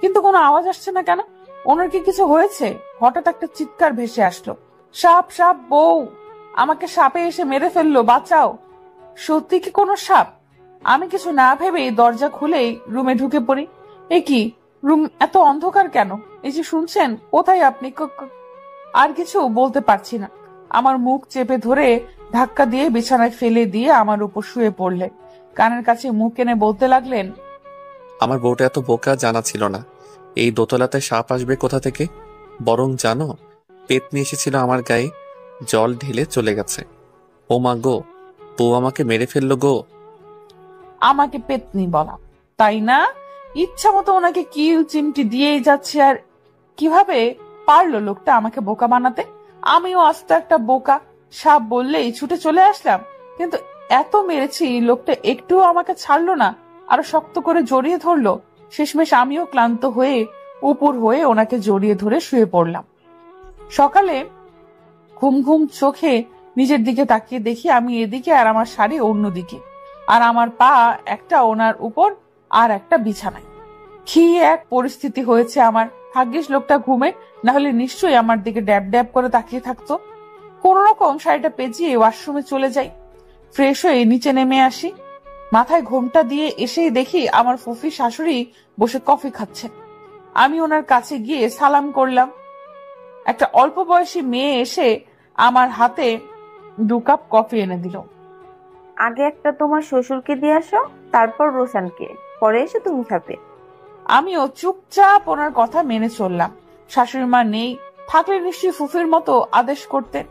কিন্তু কোনো আওয়াজ আসছে না কেন? ওনার কি কিছু হয়েছে? হঠাৎ একটা চিৎকার ভেসে আসলো, সাপ সাপ বউ, আমাকে সাপে এসে মেরে ফেললো, বাঁচাও। সত্যি কি কোনো সাপ? আমি কিছু না ভেবে দরজা খুলেই রুমে ঢুকে পড়ি। এ কি, রুম এত অন্ধকার কেন? এই যে শুনছেন, কোথায় আপনি? আর কিছু বলতে পারছি না। আমার মুখ চেপে ধরে ধাক্কা দিয়ে বিছানায় ফেলে দিয়ে আমার উপর শুয়ে পড়লেন। কানের কাছে মুখ এনে বলতে লাগলেন, আমার বউটা এত বোকা জানা ছিল না। এই দোতলাতে সাপ আসবে কোথা থেকে? বরং জানো, পেতনি এসেছিল আমার গায়ে, জল ঢেলে চলে গেছে। ও মা গো, বউ আমাকে মেরে ফেললো গো। আমাকে পেতনি বলা, তাই না? ইচ্ছা মতো ওনাকে কিল চিমটি দিয়েই যাচ্ছে। আর কিভাবে পারলো লোকটা আমাকে বোকা বানাতে? আমিও আস্ত একটা বোকা, সাপ বললেই ছুটে চলে আসলাম। কিন্তু এত মেরেছি, লোকটা একটুও আমাকে ছাড়লো না, আরো শক্ত করে জড়িয়ে ধরলো। শেষমেশ আমিও ক্লান্ত হয়ে উপর হয়ে ওনাকে জড়িয়ে ধরে শুয়ে পড়লাম। সকালে ঘুম ঘুম চোখে নিজের দিকে তাকিয়ে দেখি আমি এদিকে আর আমার শাড়ি অন্যদিকে, আর আমার পা একটা ওনার উপর আর একটা বিছানায়। কি এক পরিস্থিতি হয়েছে আমার। ভাগ্যিস লোকটা ঘুমে, না হলে নিশ্চয়ই আমার দিকে ড্যাব ড্যাব করে তাকিয়ে থাকতো। কোন রকম শাড়িটা পেঁচিয়ে ওয়াশরুমে চলে যাই, ফ্রেশ হয়ে নিচে নেমে আসি। মাথায় ঘোমটা দিয়ে এসেই দেখি আমার ফুফি শাশুড়ি বসে কফি খাচ্ছেন। আমি ওনার কাছে গিয়ে সালাম করলাম। একটা অল্প বয়সী মেয়ে এসে আমার হাতে 2 কাপ কফি এনে দিল। আগে একটা তোমার শ্বশুরকে দিয়ে আসো, তারপর রোশানকে, পরে এসে তুমি খাবে। আমিও চুপচাপ ওনার কথা মেনে চললাম। শাশুড়ি মা নেই, থাকলে নিশ্চয়ই ফুফির মতো আদেশ করতেন।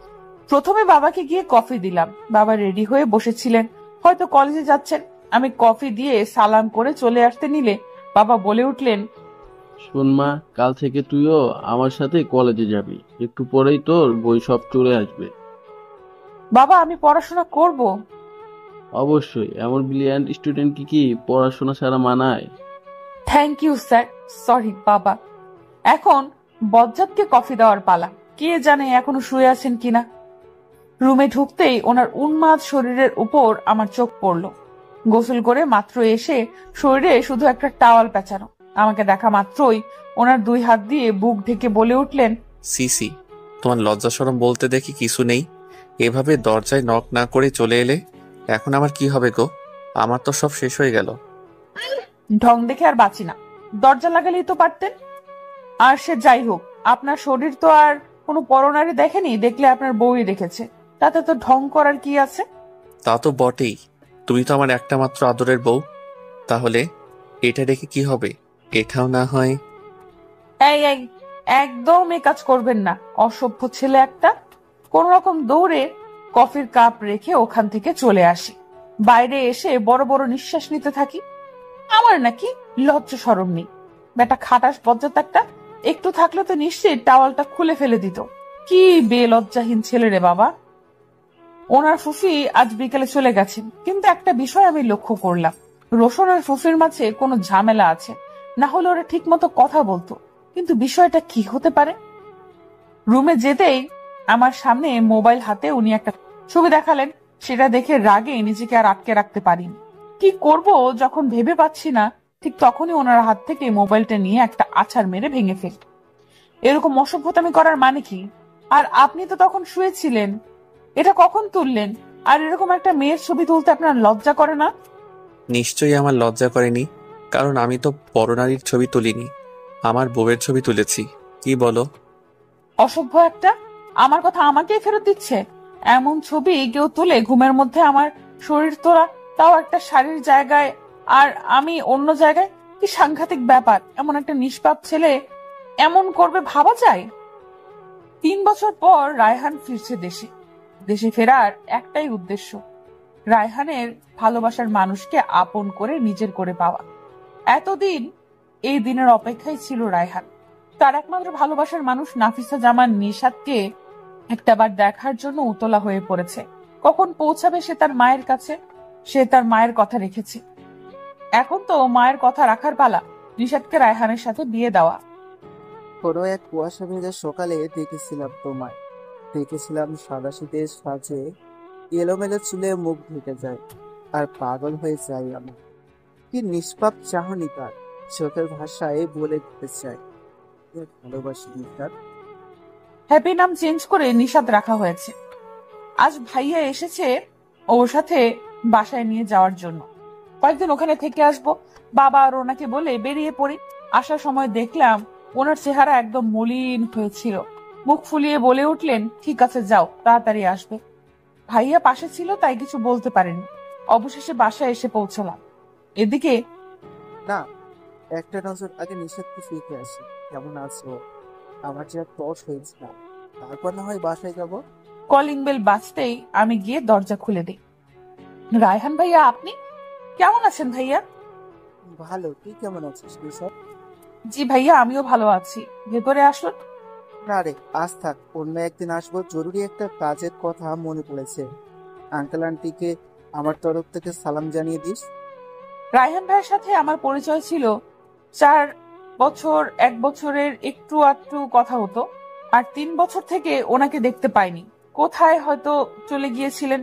প্রথমে বাবাকে গিয়ে কফি দিলাম। বাবা রেডি হয়ে বসেছিলেন, হয়তো কলেজে যাচ্ছেন। আমি কফি দিয়ে সালাম করে চলে আসতে নিলে বাবা বলে উঠলেন, শোন মা, কাল থেকে তুইও আমার সাথে কলেজে যাবি। একটু পরেই তোর বই সব চলে আসবে। বাবা আমি পড়াশোনা করব। অবশ্যই, এমন ব্রিলিয়ান্ট স্টুডেন্ট কি পড়াশোনা ছাড়া মানায়? Thank you sir. সরি বাবা। এখন বজ্জাতকে কফি দেওয়ার পালা। কে জানে এখনো শুয়ে আছেন কিনা। রুমে ঢুকতেই ওনার উন্মাদ শরীরের উপর আমার চোখ পড়ল। গোসল করে মাত্র এসে শরীরে শুধু একটা টাওয়াল পেঁচানো। আমাকে দেখা মাত্রই ওনার 2 হাত দিয়ে বুক ঢেকে বলে উঠলেন, সিসি, তোমার লজ্জা শরম বলতে দেখি কিছু নেই। এভাবে দরজায় নক না করে চলে এলে এখন আমার কি হবে গো? আমার তো সব শেষ হয়ে গেল। ঢং দেখে আর বাঁচি না। দরজা লাগালেই তো পারতেন। আর সে যাই হোক, আপনার শরীর তো আর কোনো পরনারী দেখেনি, দেখলে আপনার বউই দেখেছে। তাতে তো ঢং করার কি আছে? তা তো বটেই, তুমি তো আমার একটা মাত্র আদরের বউ। তাহলে এটা রেখে কি হবে? এটাও না হয়। এই এই, একদম এ কাজ করবেন না, অসভ্য ছেলে একটা। কোন রকম দৌড়ে কফির কাপ রেখে ওখান থেকে চলে আসি। বাইরে এসে বড় বড় নিঃশ্বাস নিতে থাকি। আমার নাকি লজ্জা শরম নেই। বেটা খাটাস বজ্জাত একটা, একটু থাকলে তো নিশ্চয়ই টাওয়ালটা খুলে ফেলে দিত। কি বেলজ্জাহীন ছেলে রে বাবা। ওনার ফুফি আজ বিকেলে চলে গেছেন, কিন্তু একটা বিষয় আমি লক্ষ্য করলাম। রোশন আর ফুফির মাঝে কোনো ঝামেলা আছে, না হলে ওরা ঠিক মতো কথা বলতো। কিন্তু বিষয়টা কি হতে পারে? রুমে যেতেই আমার সামনে মোবাইল হাতে উনি একটা ছবি দেখালেন। সেটা দেখে রাগে নিজেকে আর আটকে রাখতে পারিনি। কি করব যখন ভেবে পাচ্ছি না, ঠিক তখনই ওনার হাত থেকে মোবাইলটা নিয়ে একটা আছাড় মেরে ভেঙে ফেল। এরকম অসভ্যতামি করার মানে কি? আর আপনি তো তখন শুয়েছিলেন, এটা কখন তুললেন? আর এরকম একটা মেয়ের ছবি তুলতে আপনার লজ্জা করে না? নিশ্চয়ই আমার লজ্জা করেনি, কারণ আমি তো পরনারীর ছবি তুলিনি, আমার বউয়ের ছবি তুলেছি। কি বলো? অসভ্য একটা, আমার কথা আমাকেই ফেরত দিচ্ছে। এমন ছবি কেউ তুলে ঘুমের মধ্যে আমার শরীর তোলা, তাও একটা শাড়ির জায়গায় আর আমি অন্য জায়গায়? কি সাংঘাতিক ব্যাপার। এমন একটা নিষ্পাপ ছেলে এমন করবে ভাবা যায়? 3 বছর পর রায়হান ফিরছে দেশে। দেশে ফেরার একটাই উদ্দেশ্য, রায়হানের ভালোবাসার মানুষকে আপন করে নিজের করে পাওয়া। এতদিন এই দিনের অপেক্ষায় ছিল রায়হান। তার একমাত্র ভালোবাসার মানুষ নাফিসা জামান নিশাদকে একটাবার দেখার জন্য উতলা হয়ে পড়েছে। কখন পৌঁছাবে সে তার মায়ের কাছে? সে তার মায়ের কথা রেখেছে। এখন তো মায়ের কথা রাখার পালা নিশাদকে রায়হানের সাথে বিয়ে দেওয়া। কোনো এক কুয়াশা ভেজা সকালে দেখেছিলাম তোমায়। দেখেছিলাম সাদা শীতের সাজে এলোমেলো চুলে মুখ ঢেকে যায়, আর পাগল হয়ে যাই আমি। কি নিষ্পাপ চাহনি তার, চোখের ভাষায় বলে দিতে চাই ভালোবাসি নিশাদ। হ্যাপি নাম চেঞ্জ করে নিশাদ রাখা হয়েছে। আজ ভাইয়া এসেছে ওর সাথে বাসায় নিয়ে যাওয়ার জন্য। কয়েকদিন ওখানে থেকে আসবো। বাবা আর ওনাকে বলে বেরিয়ে পড়ি। আসার সময় দেখলাম ওনার চেহারা একদম মলিন হয়েছিল। মুখ ফুলিয়ে বলে উঠলেন, ঠিক আছে যাও, তাড়াতাড়ি আসবে। ভাইয়া পাশে ছিল তাই কিছু বলতে পারেনি। অবশেষে বাসায় এসে পৌঁছলাম। এদিকে না, একটা নজর আগে নিষাদকে ফিরে আসি, কেমন আছো? আমার যা তস হয়েছিলাম, তারপর না হয় বাসায় যাব। কলিং বেল বাজতেই আমি গিয়ে দরজা খুলে দিই। রায়হান ভাইয়া, আপনি কেমন আছেন ভাইয়া? ভালো, তুই কেমন আছিস নিষাদ? জি ভাইয়া, আমিও ভালো আছি। ভেতরে আসুন। না রে, আজ থাক, অন্য একদিন আসবো। জরুরি একটা কাজের কথা মনে পড়েছে। আঙ্কেল আন্টিকে আমার তরফ থেকে সালাম জানিয়ে দিস। রায়হান ভাইয়ের সাথে আমার পরিচয় ছিল 4 বছর, 1 বছরের একটু আধটু কথা হতো। আর 3 বছর থেকে ওনাকে দেখতে পাইনি। কোথায় হয়তো চলে গিয়েছিলেন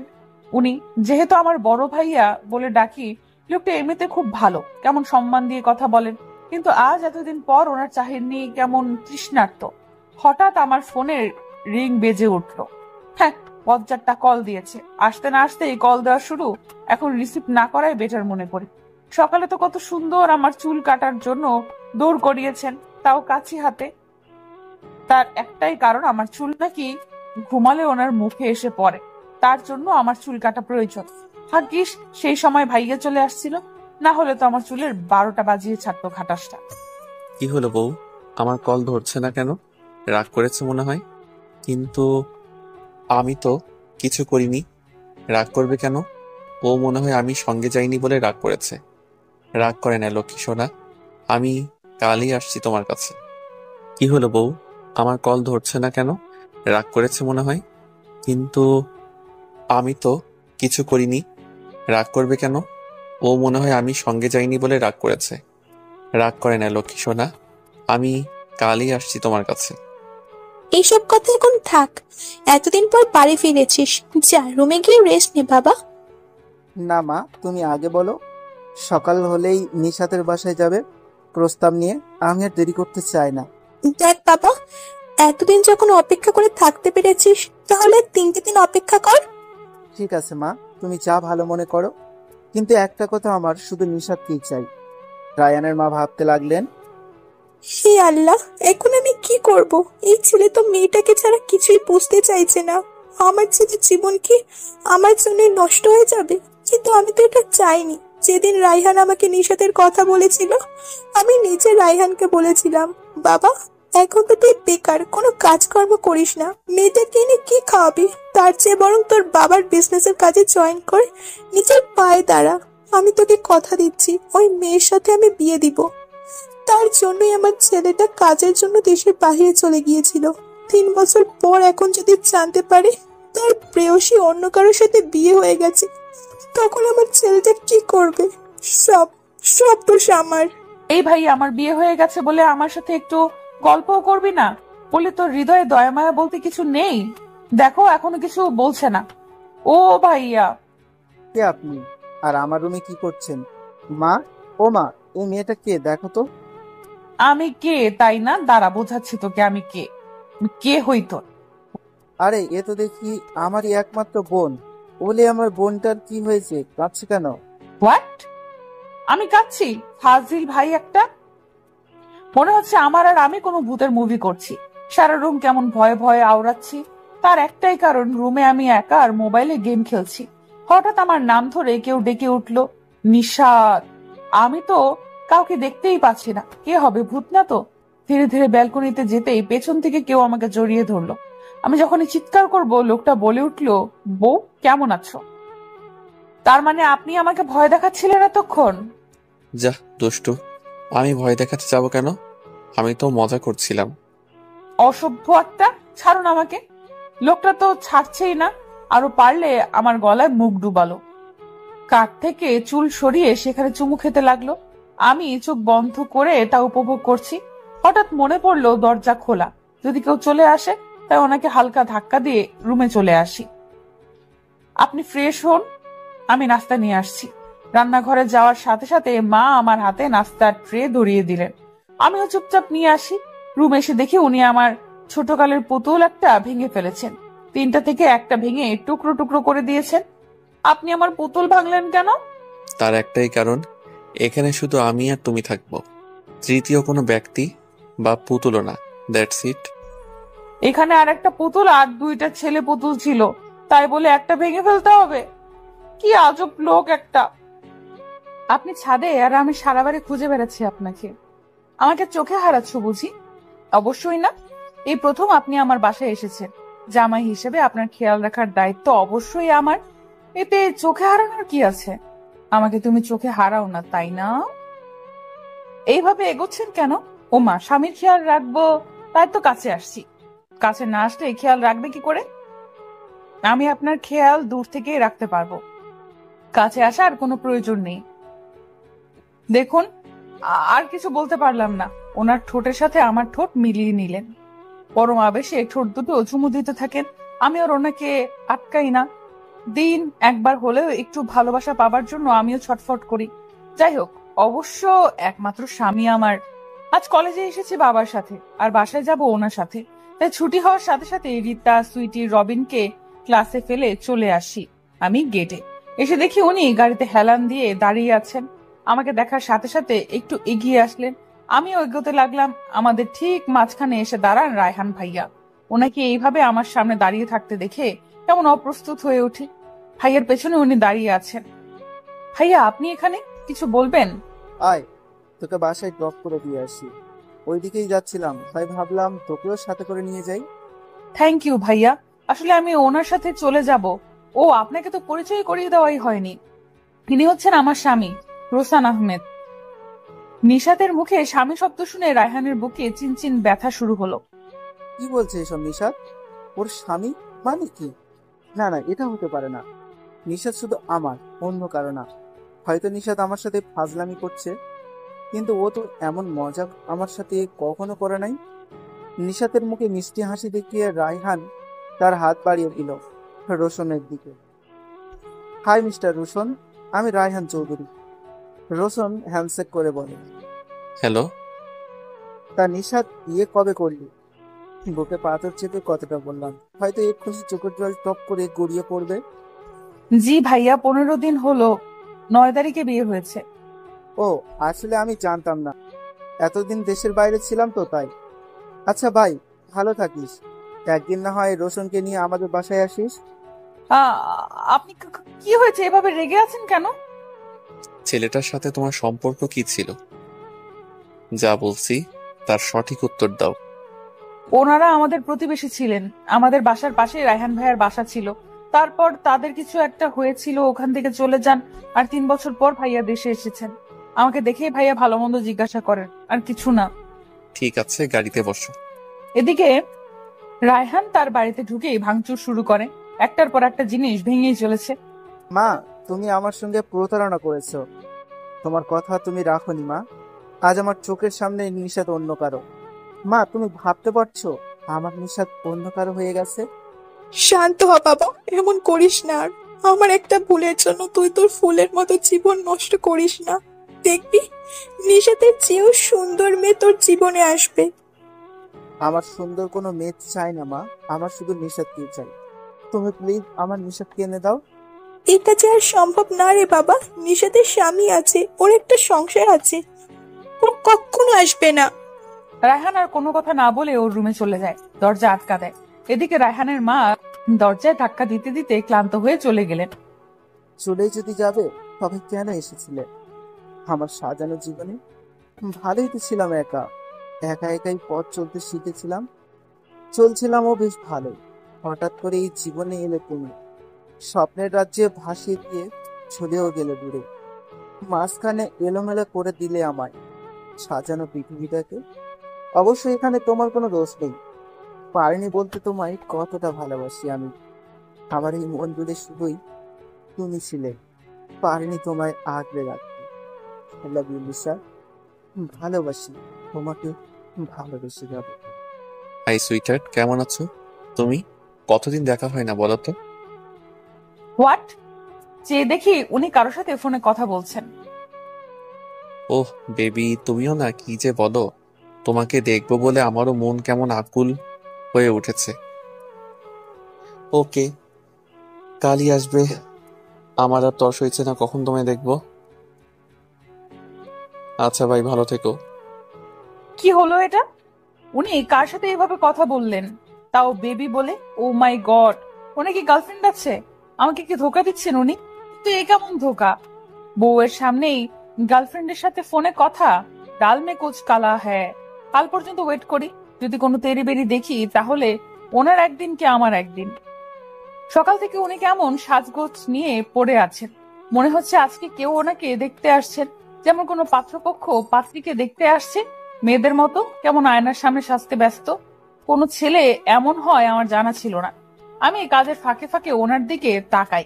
উনি। যেহেতু আমার বড় ভাইয়া বলে ডাকি, লোকটা এমনিতে খুব ভালো, কেমন সম্মান দিয়ে কথা বলেন। কিন্তু আজ এতদিন পর ওনার চাহিদা কেমন তৃষ্ণার্ত। হঠাৎ আমার ফোনের রিং বেজে উঠলো। হ্যাঁ, বজ্জারটা কল দিয়েছে। আসতে না আসতেই কল দেওয়া শুরু। এখন রিসিভ না করাই বেটার মনে করি। সকালে তো কত সুন্দর আমার চুল কাটার জন্য দৌড় করিয়েছেন, তাও কাছি হাতে। তার একটাই কারণ, আমার চুল নাকি ঘুমালে ওনার মুখে এসে পড়ে। তার জন্য আমার চুল কাটা প্রয়োজন। ভাগ্যিস সেই সময় ভাইয়া চলে আসছিল, না হলে তো আমার চুলের 12টা বাজিয়ে ছাড়তো খাটাসটা। কি হলো বউ, আমার কল ধরছে না কেন? রাগ করেছে মনে হয়। কিন্তু আমি তো কিছু করিনি। রাগ করবে কেন? ও মনে হয় আমি সঙ্গে যাইনি বলে রাগ করেছে। রাগ করে না লক্ষ্মী সোনা, আমি কালই আসছি তোমার কাছে। কি হলো বউ, আমার কল ধরছে না কেন? রাগ করেছে মনে হয়। কিন্তু আমি তো কিছু করিনি। রাগ করবে কেন? ও মনে হয় আমি সঙ্গে যাইনি বলে রাগ করেছে। রাগ করে না লক্ষ্মী সোনা, আমি কালই আসছি তোমার কাছে। এইসব কথা এখন থাক। এতদিন পর বাড়ি ফিরেছিস, যা রুমে গিয়ে রেস্ট নে বাবা। না মা, তুমি আগে বলো। সকাল হলেই নিশাতের বাসায় যাবে প্রস্তাব নিয়ে। আমি আর দেরি করতে চাই না। দেখ বাবা, এতদিন যখন অপেক্ষা করে থাকতে পেরেছিস, তাহলে 3টে দিন অপেক্ষা কর। ঠিক আছে মা, তুমি যা ভালো মনে করো। কিন্তু একটা কথা, আমার শুধু নিশাদকেই চাই। রায়ানের মা ভাবতে লাগলেন, হে আল্লাহ, এখন আমি কি করব? এই ছেলে তো মেয়েটাকে ছাড়া কিছুই বুঝতে চাইছে না। আমার ছেলের জীবন কি আমার জন্য নষ্ট হয়ে যাবে? কিন্তু আমি তো এটা চাইনি। যেদিন রায়হান আমাকে নিষাদের কথা বলেছিল, আমি নিজে রায়হানকে বলেছিলাম, বাবা এখন তো তুই বেকার, কোনো কাজকর্ম করিস না, মেয়েটাকে এনে কি খাওয়াবি? তার চেয়ে বরং তোর বাবার বিজনেসের কাজে জয়েন করে নিজের পায়ে দাঁড়া। আমি তোকে কথা দিচ্ছি, ওই মেয়ের সাথে আমি বিয়ে দিব। তার জন্যই আমার ছেলেটা কাজের জন্য দেশের বাইরে চলে গিয়েছিল। 3 বছর পর এখন যদি জানতে পারে তার প্রেয়সী অন্য কারোর সাথে বিয়ে হয়ে গেছে, তখন আমার ছেলেটা কি করবে? সব সব দোষ আমার। এই ভাই, আমার বিয়ে হয়ে গেছে বলে আমার সাথে একটু গল্পও করবি না? বলে তোর হৃদয়ে দয়া মায়া বলতে কিছু নেই? দেখো, এখনো কিছু বলছে না। ও ভাইয়া। কে আপনি? আর আমার রুমে কি করছেন? মা, ও মা, এই মেয়েটা কে দেখো তো। আমি কে তাই না? দাঁড়া, বোঝাচ্ছি তোকে আমি কে। কে হইতো? আরে এ তো দেখি আমারই একমাত্র বোন। বলে আমার বোনটার কি হয়েছে, কাঁদছে কেন? হোয়াট? আমি কাঁদছি? ফাজিল ভাই একটা। মনে হচ্ছে আমার আর আমি কোনো ভূতের মুভি করছি। সারা রুম কেমন ভয়ে ভয়ে আওড়াচ্ছি। তার একটাই কারণ, রুমে আমি একা আর মোবাইলে গেম খেলছি। হঠাৎ আমার নাম ধরে কেউ ডেকে উঠলো, নিশাদ। আমি তো কাউকে দেখতেই পাচ্ছি না। কে হবে? ভূত না তো? ধীরে ধীরে ব্যালকনিতে যেতেই পেছন থেকে কেউ আমাকে জড়িয়ে ধরলো। আমি যখনই চিৎকার করব, লোকটা বলে উঠলো, বউ কেমন আছো? তার মানে আপনি আমাকে ভয় দেখাচ্ছিলেন এতক্ষণ? যা দুষ্টু, আমি ভয় দেখাতে যাবো কেন? আমি তো মজা করছিলাম। অসভ্য একটা, ছাড়ুন আমাকে। লোকটা তো ছাড়ছেই না, আরো পারলে আমার গলায় মুখ ডুবালো। কাঠ থেকে চুল সরিয়ে সেখানে চুমু খেতে লাগলো। আমি চোখ বন্ধ করে তা উপভোগ করছি। হঠাৎ মনে পড়লো দরজা খোলা, যদি কেউ চলে আসে। তাই ওনাকে হালকা ধাক্কা দিয়ে রুমে চলে আসি। আপনি ফ্রেশ হন, আমি নাস্তা নিয়ে আসছি। রান্নাঘরে যাওয়ার সাথে সাথে মা আমার হাতে নাস্তার ট্রে ধরিয়ে দিলেন। আমিও চুপচাপ নিয়ে আসি। রুম এসে দেখি উনি আমার ছোটকালের পুতুল একটা ভেঙে ফেলেছেন। 3টা থেকে একটা ভেঙে টুকরো টুকরো করে দিয়েছেন। আপনি আমার পুতুল ভাঙলেন কেন? তার একটাই কারণ, এখানে শুধু আমি আর তুমি থাকবো। তৃতীয় কোনো ব্যক্তি বা পুতুলও না। That's it. এখানে আর একটা পুতুল আর 2টা ছেলে পুতুল ছিল, তাই বলে একটা ভেঙে ফেলতে হবে? কি আজব লোক একটা। আপনি ছাদে আর আমি সারা বাড়ি খুঁজে বেড়াচ্ছি আপনাকে। আমাকে চোখে হারাচ্ছ বুঝি? অবশ্যই না। এই প্রথম আপনি আমার বাসায় এসেছেন, জামাই হিসেবে আপনার খেয়াল রাখার দায়িত্ব অবশ্যই আমার। এতে চোখে হারানোর কি আছে? আমাকে তুমি চোখে হারাও না, তাই না? এইভাবে এগোচ্ছেন কেন? ও মা, স্বামীর খেয়াল রাখবো তাই তো কাছে আসছি। কাছে না আসলে খেয়াল রাখবে কি করে? আমি আপনার খেয়াল দূর থেকেই রাখতে পারবো, কাছে আসার কোনো প্রয়োজন নেই। দেখুন, আর কিছু বলতে পারলাম না। ওনার ঠোঁটের সাথে আমার ঠোঁট মিলিয়ে নিলেন। পরম আবেশে ঠোঁট দুটো চুমু দিতে থাকেন। আমি আর ওনাকে আটকাই না। দিন একবার হলেও একটু ভালোবাসা পাবার জন্য আমিও ছটফট করি। যাই হোক, অবশ্য একমাত্র স্বামী আমার। আজ কলেজে এসেছি বাবার সাথে, আর বাসায় যাব ওনার সাথে। তাই ছুটি হওয়ার সাথে সাথে রীতা, সুইটি, রবিনকে ক্লাসে ফেলে চলে আসি আমি গেটে। এসে দেখি উনি গাড়িতে হেলান দিয়ে দাঁড়িয়ে আছেন। আমাকে দেখার সাথে সাথে একটু এগিয়ে আসলেন। আমিও এগোতে লাগলাম। আমাদের ঠিক মাঝখানে এসে দাঁড়ান রায়হান ভাইয়া। ওনাকে এইভাবে আমার সামনে দাঁড়িয়ে থাকতে দেখে কেমন অপ্রস্তুত হয়ে উঠি। ভাইয়ার পেছনে উনি দাঁড়িয়ে আছেন। ভাইয়া, আপনি এখানে কিছু বলবেন? আয়, তোকে বাসায় ড্রপ করে দিয়ে আসি। ওইদিকেই যাচ্ছিলাম, তাই ভাবলাম তোকেও সাথে করে নিয়ে যাই। থ্যাংক ইউ ভাইয়া। আসলে আমি ওনার সাথে চলে যাব। ও, আপনাকে তো পরিচয় করিয়ে দেওয়াই হয়নি। তিনি হচ্ছেন আমার স্বামী, রোসান আহমেদ। নিশাতের মুখে স্বামী শব্দ শুনে রায়হানের বুকে চিনচিন ব্যথা শুরু হলো। কি বলছে এসব নিশাত? ওর স্বামী মানে কি? না না, এটা হতে পারে না। নিশাত শুধু আমার, অন্য কারো না। হয়তো নিশাত আমার সাথে ফাজলামি করছে, কিন্তু ও তো এমন মজা আমার সাথে কখনো করে নাই। নিশাতের মুখে মিষ্টি হাসি দেখিয়ে রায়হান তার হাত বাড়িয়ে দিল রোশনের দিকে। হাই মিস্টার রোশন, আমি রায়হান চৌধুরী। রোশন হ্যান্ডশেক করে বলে, হ্যালো। তা নিশাত বিয়ে কবে করলি? বুকে পাথর চেপে কতটা বললাম, হয়তো এক্ষুনি চোখের জল টপ করে গড়িয়ে পড়বে। জি ভাইয়া, 15 দিন হলো। 9 তারিখে বিয়ে হয়েছে। ও, আসলে আমি জানতাম না। এতদিন দেশের বাইরে ছিলাম তো তাই। আচ্ছা ভাই, ভালো থাকিস। একদিন না হয় রোশনকে নিয়ে আমাদের বাসায় আসিস। আপনি কি হয়েছে, এভাবে রেগে আছেন কেন? ছেলেটার সাথে তোমার সম্পর্ক কি ছিল? যা বলছি তার সঠিক উত্তর দাও। ওনারা আমাদের প্রতিবেশী ছিলেন। আমাদের বাসার পাশে রায়হান ভাইয়ার বাসা ছিল। তারপর তাদের কিছু একটা হয়েছিল, ওখান থেকে চলে যান। আর 3 বছর পর ভাইয়া দেশে এসেছেন। আমাকে দেখে ভাইয়া ভালো মন্দ জিজ্ঞাসা করেন, আর কিছু না। ঠিক আছে, গাড়িতে বসো। এদিকে রায়হান তার বাড়িতে ঢুকেই ভাঙচুর শুরু করে। একটার পর একটা জিনিস ভেঙেই চলেছে। মা, তুমি আমার সঙ্গে প্রতারণা করেছো। তোমার কথা তুমি রাখোনি মা। আজ আমার চোখের সামনে নিশাত অন্য কারো। মা, তুমি ভাবতে পারছো আমার নিশাত অন্য কারো হয়ে গেছে? শান্ত হ বাবা, এমন করিস না আর। আমার একটা ভুলের জন্য তুই তোর ফুলের মতো জীবন নষ্ট করিস না। দেখবি নিশাতের চেয়েও সুন্দর মেয়ে তোর জীবনে আসবে। আমার সুন্দর কোনো মেয়ে চাই না মা, আমার শুধু নিশাতকে চাই। তুমি প্লিজ আমার নিশাতকে এনে দাও। এটা যে আর সম্ভব না রে বাবা। নিশাতের স্বামী আছে, ওর একটা সংসার আছে, ও কখনো আসবে না। রায়হান আর কোনো কথা না বলে ওর রুমে চলে যায়, দরজা আটকা দেয়। এদিকে রায়হানের মা দরজায় ধাক্কা দিতে দিতে ক্লান্ত হয়ে চলে গেলেন। চলেই যদি যাবে তবে কেন এসেছিলে আমার সাজানো জীবনে? ভালোই তো ছিলাম, একা একা একাই পথ চলতে শিখেছিলাম, চলছিলামও বেশ ভালো। হঠাৎ করে এই জীবনে এলে তুমি, স্বপ্নের রাজ্যে ভাসিয়ে দিয়ে চলেও গেলে দূরে। মাঝখানে এলোমেলো করে দিলে আমায় সাজানো পৃথিবীটাকে। অবশ্যই এখানে তোমার কোনো দোষ নেই। পারিনি বলতে তোমায় কতটা ভালোবাসি আমি। আমার এই মন জুড়ে শুধুই তুমি ছিলে, পারিনি তোমায় আগলে রাখতে। লাভ ইউ লিসা, ভালোবাসি তোমাকে, ভালোবেসে যাবো। হাই সুইটার্ট, কেমন আছো তুমি? কতদিন দেখা হয় না বলো তো। হোয়াট? যে দেখি উনি কারোর সাথে ফোনে কথা বলছেন। ওহ বেবি, তুমিও না কি যে বলো। তোমাকে দেখবো বলে আমারও মন কেমন আকুল হয়ে উঠেছে। ওকে, কালই আসবে। আমার আর তর্স হয়েছে না কখন তোমায় দেখবো। আচ্ছা ভাই, ভালো থেকো। কি হলো এটা? উনি কার সাথে এভাবে কথা বললেন, তাও বেবি বলে? ও মাই গড, উনি কি গার্লফ্রেন্ড আছে? আমাকে কি ধোকা দিচ্ছেন উনি? কিন্তু এ কেমন ধোকা? বউয়ের সামনেই গার্লফ্রেন্ডের সাথে ফোনে কথা। ডাল মে কুচ কালা হ্যায়। কাল পর্যন্ত ওয়েট করি, যদি কোনো তেরি বেরি দেখি তাহলে ওনার একদিন কি আমার একদিন। সকাল থেকে উনি কেমন সাজগোজ নিয়ে পড়ে আছেন, মনে হচ্ছে আজকে কেউ ওনাকে দেখতে আসছেন, যেমন কোনো পাত্রপক্ষ পাত্রীকে দেখতে আসছে। মেয়েদের মতো কেমন আয়নার সামনে সাজতে ব্যস্ত। কোনো ছেলে এমন হয় আমার জানা ছিল না। আমি কাজের ফাঁকে ফাঁকে ওনার দিকে তাকাই।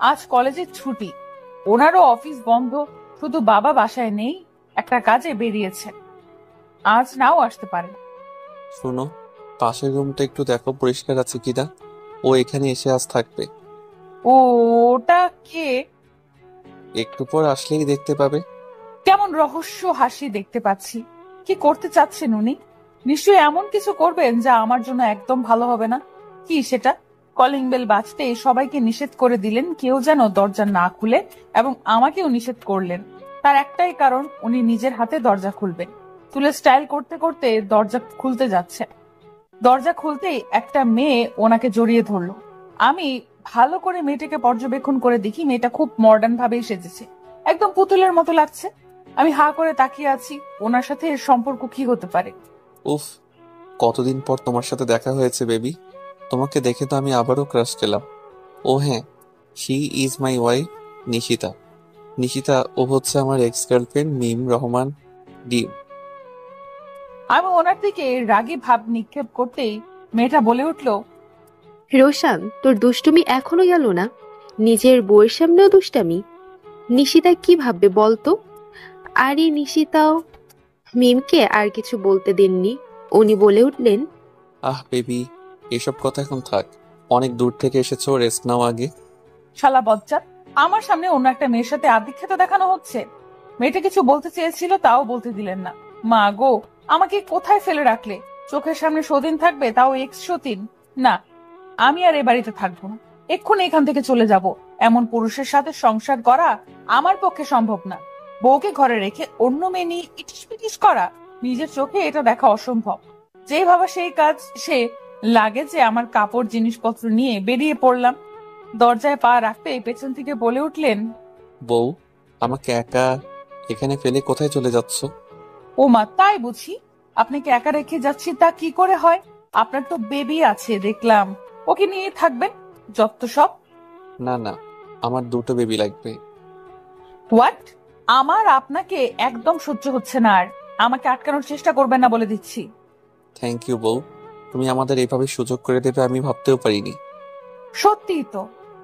আজ কলেজের ছুটি, ওনারও অফিস বন্ধ, শুধু বাবা বাসায় নেই, একটা কাজে বেরিয়েছে, আজ নাও আসতে পারে। শোনো, পাশের রুমটা একটু দেখো পরিষ্কার আছে কিনা। ও এখানে এসে আজ থাকবে। ওটা কে? একটু পর আসলেই দেখতে পাবে। কেমন রহস্য হাসি দেখতে পাচ্ছি। কি করতে চাচ্ছেন উনি? নিশ্চয়ই এমন কিছু করবেন যা আমার জন্য একদম ভালো হবে না। কি সেটা? কলিং বেল বাজতেই সবাইকে নিষেধ করে দিলেন কেউ যেন দরজা না খুলে, এবং আমাকেও নিষেধ করলেন। তার একটাই কারণ, উনি নিজের হাতে দরজা খুলবেন। চুলে স্টাইল করতে করতে দরজা খুলতে যাচ্ছে। দরজা খুলতেই একটা মেয়ে ওনাকে জড়িয়ে ধরলো। আমি ভালো করে মেয়েটাকে পর্যবেক্ষণ করে দেখি মেয়েটা খুব মডার্ন ভাবেই সেজেছে, একদম পুতুলের মতো লাগছে। আমি হা করে তাকিয়ে আছি, ওনার সাথে এর সম্পর্ক কি হতে পারে। উফ, কতদিন পর তোমার সাথে দেখা হয়েছে বেবি। তোমাকে দেখে তো আমি আবারও ক্রাশ খেলাম। ও হ্যাঁ, she is my wife Nishita. Nishita, ও হচ্ছে আমার এক্স গার্লফ্রেন্ড মিম রহমান ডিম। আমি ওনার দিকে রাগী ভাব নিক্ষেপ করতেই মেয়েটা বলে উঠলো, রোশান, তোর দুষ্টুমি এখনো গেল না? নিজের বউয়ের সামনেও দুষ্টামি। নিশিতা কি ভাববে বলতো? আরে নিশিতাও মিমকে আর কিছু বলতে দেননি। উনি বলে উঠলেন, আহ বেবি, এসব কথা এখন থাক। অনেক দূর থেকে এসেছো, রেস্ট নাও আগে। শালা বজ্জাত, আমার সামনে অন্য একটা মেয়ের সাথে আদিক্ষেতা দেখানো হচ্ছে। মেয়েটা কিছু বলতে চেয়েছিল, তাও বলতে দিলেন না। মা গো, আমাকে কোথায় ফেলে রাখলে? চোখের সামনে সতীন থাকবে, তাও এক্স সতীন? না, আমি আর এ বাড়িতে থাকবো না। এক্ষুনি এখান থেকে চলে যাব। এমন পুরুষের সাথে সংসার করা আমার পক্ষে সম্ভব না। বউকে ঘরে রেখে অন্য মেয়ে নিয়ে ইটিস পিটিস করা, নিজের চোখে এটা দেখা অসম্ভব। যেই ভাবা সেই কাজ। সে লাগে যে আমার কাপড় জিনিসপত্র নিয়ে বেরিয়ে পড়লাম। দরজায় পা রাখতে পেছন থেকে বলে উঠলেন, বউ, আমাকে একা এখানে ফেলে কোথায় চলে যাচ্ছ? ও মা, তাই বুঝি? আপনাকে একা রেখে যাচ্ছি তা কি করে হয়? আপনার তো বেবি আছে দেখলাম, ওকে নিয়ে থাকবেন যত সব। না না, আমার দুটো বেবি লাগবে। হোয়াট? আমার আপনাকে একদম সহ্য হচ্ছে না আর। আমাকে আটকানোর চেষ্টা করবেন না বলে দিচ্ছি। থ্যাংক ইউ বউ, তুমি আমাদের এভাবে সুযোগ করে দেবে আমি ভাবতেও পারিনি। সত্যিই তো,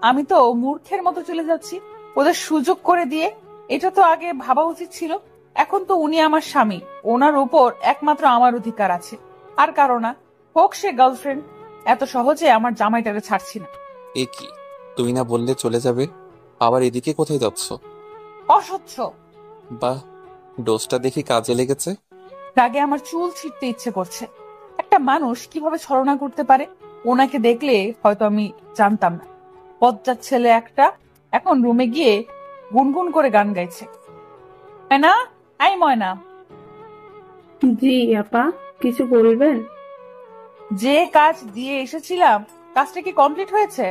আমি তো মূর্খের মতো চলে যাচ্ছি ওদের সুযোগ করে দিয়ে। এটা তো আগে ভাবা উচিত ছিল। এখন তো উনি আমার স্বামী, ওনার উপর একমাত্র আমার অধিকার আছে, আর কারো না। হোক সে গার্লফ্রেন্ড, এত সহজে আমার জামাইটাকে ছাড়ছি না। এ কি, তুমি না বললে চলে যাবে, আবার এদিকে কোথায় যাচ্ছ? অসহ্য। বাহ, ডোজটা দেখি কাজে লেগেছে। রাগে আমার চুল ছিঁড়তে ইচ্ছে করছে। একটা মানুষ কিভাবে ছলনা করতে পারে? ওনাকে দেখলে হয়তো আমি জানতাম না। বজ্জাত ছেলে একটা। এখন রুমে গিয়ে গুনগুন করে গান গাইছে। ময়না, আই ময়না। জি আপা, কিছু বলবেন? যে কাজ দিয়ে এসেছিলাম, কাজটা কি কমপ্লিট হয়েছে?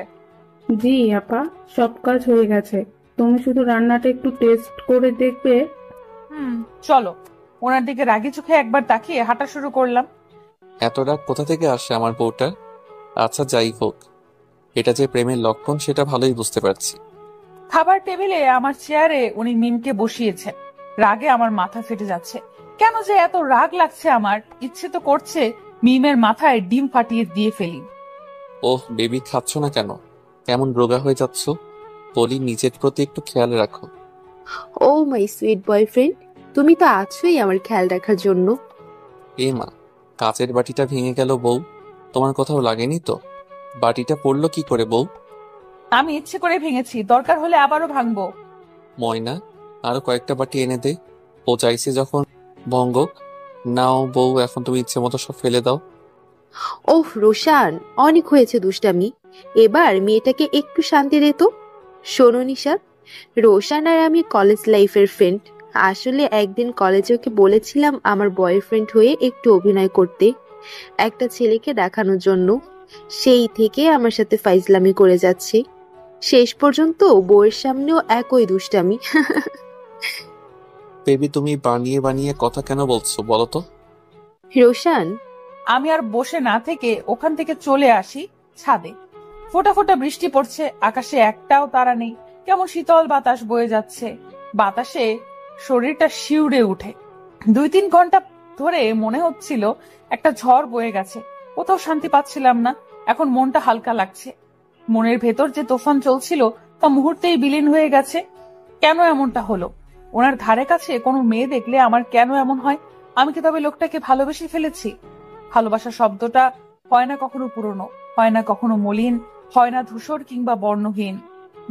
জি আপা, সব কাজ হয়ে গেছে। তুমি শুধু রান্নাটা একটু টেস্ট করে দেখবে। চলো। ওনার দিকে রাগি চোখে একবার তাকিয়ে হাঁটা শুরু করলাম। এত রাগ কোথা থেকে আসে আমার বউটা? আচ্ছা যাই হোক, এটা যে প্রেমের লক্ষণ সেটা ভালোই বুঝতে পারছি। খাবার টেবিলে আমার চেয়ারে উনি মিমকে বসিয়েছেন। রাগে আমার মাথা ফেটে যাচ্ছে। কেন যে এত রাগ লাগছে আমার, ইচ্ছে তো করছে মিমের মাথায় ডিম ফাটিয়ে দিয়ে ফেলি। ওহ বেবি, খাচ্ছ না কেন? কেমন রোগা হয়ে যাচ্ছ? বলি নিজের প্রতি একটু খেয়াল রাখো। ও মাই সুইট বয়ফ্রেন্ড, তুমি তো আছোই আমার খেয়াল রাখার জন্য। এ মা, কাচের বাটিটা ভেঙে গেল বউ, তোমার কোথাও লাগেনি তো? বাটিটা পড়লো কি করে বউ? আমি ইচ্ছে করে ভেঙেছি, দরকার হলে আবারও ভাঙবো। ময়না, আরো কয়েকটা বাটি এনে দে। ও চাইছে যখন ভঙ্গক। নাও বউ, এখন তুমি ইচ্ছে মতো সব ফেলে দাও। ওহ রোশান, অনেক হয়েছে দুষ্টামি। এবার মেয়েটাকে একটু শান্তি দে তো। শোনো নিশা, রোশান আর আমি কলেজ লাইফের ফ্রেন্ড। আসলে একদিন কলেজে ওকে বলেছিলাম আমার বয়ফ্রেন্ড হয়ে একটু অভিনয় করতে, একটা ছেলেকে দেখানোর জন্য। সেই থেকে আমার সাথে ফাইজলামি করে যাচ্ছে। শেষ পর্যন্ত বউয়ের সামনেও একই দুষ্টামি। বেবি, তুমি বানিয়ে বানিয়ে কথা কেন বলছো বলো তো? রোশান, আমি আর বসে না থেকে ওখান থেকে চলে আসি ছাদে। ফোঁটা ফোঁটা বৃষ্টি পড়ছে, আকাশে একটাও তারা নেই, কেমন শীতল বাতাস বয়ে যাচ্ছে। বাতাসে শরীরটা শিউরে উঠে। 2-3 ঘন্টা ধরে মনে হচ্ছিল একটা ঝড় বয়ে গেছে, কোথাও শান্তি পাচ্ছিলাম না। এখন মনটা হালকা লাগছে। মনের ভেতর যে তোফান চলছিল তা মুহূর্তেই বিলীন হয়ে গেছে। কেন এমনটা হলো? ওনার ধারে কাছে কোনো মেয়ে দেখলে আমার কেন এমন হয়? আমি কি তবে লোকটাকে ভালোবেসে ফেলেছি? ভালোবাসা শব্দটা হয় না কখনো পুরনো, হয় না কখনো মলিন, হয় না ধূসর কিংবা বর্ণহীন,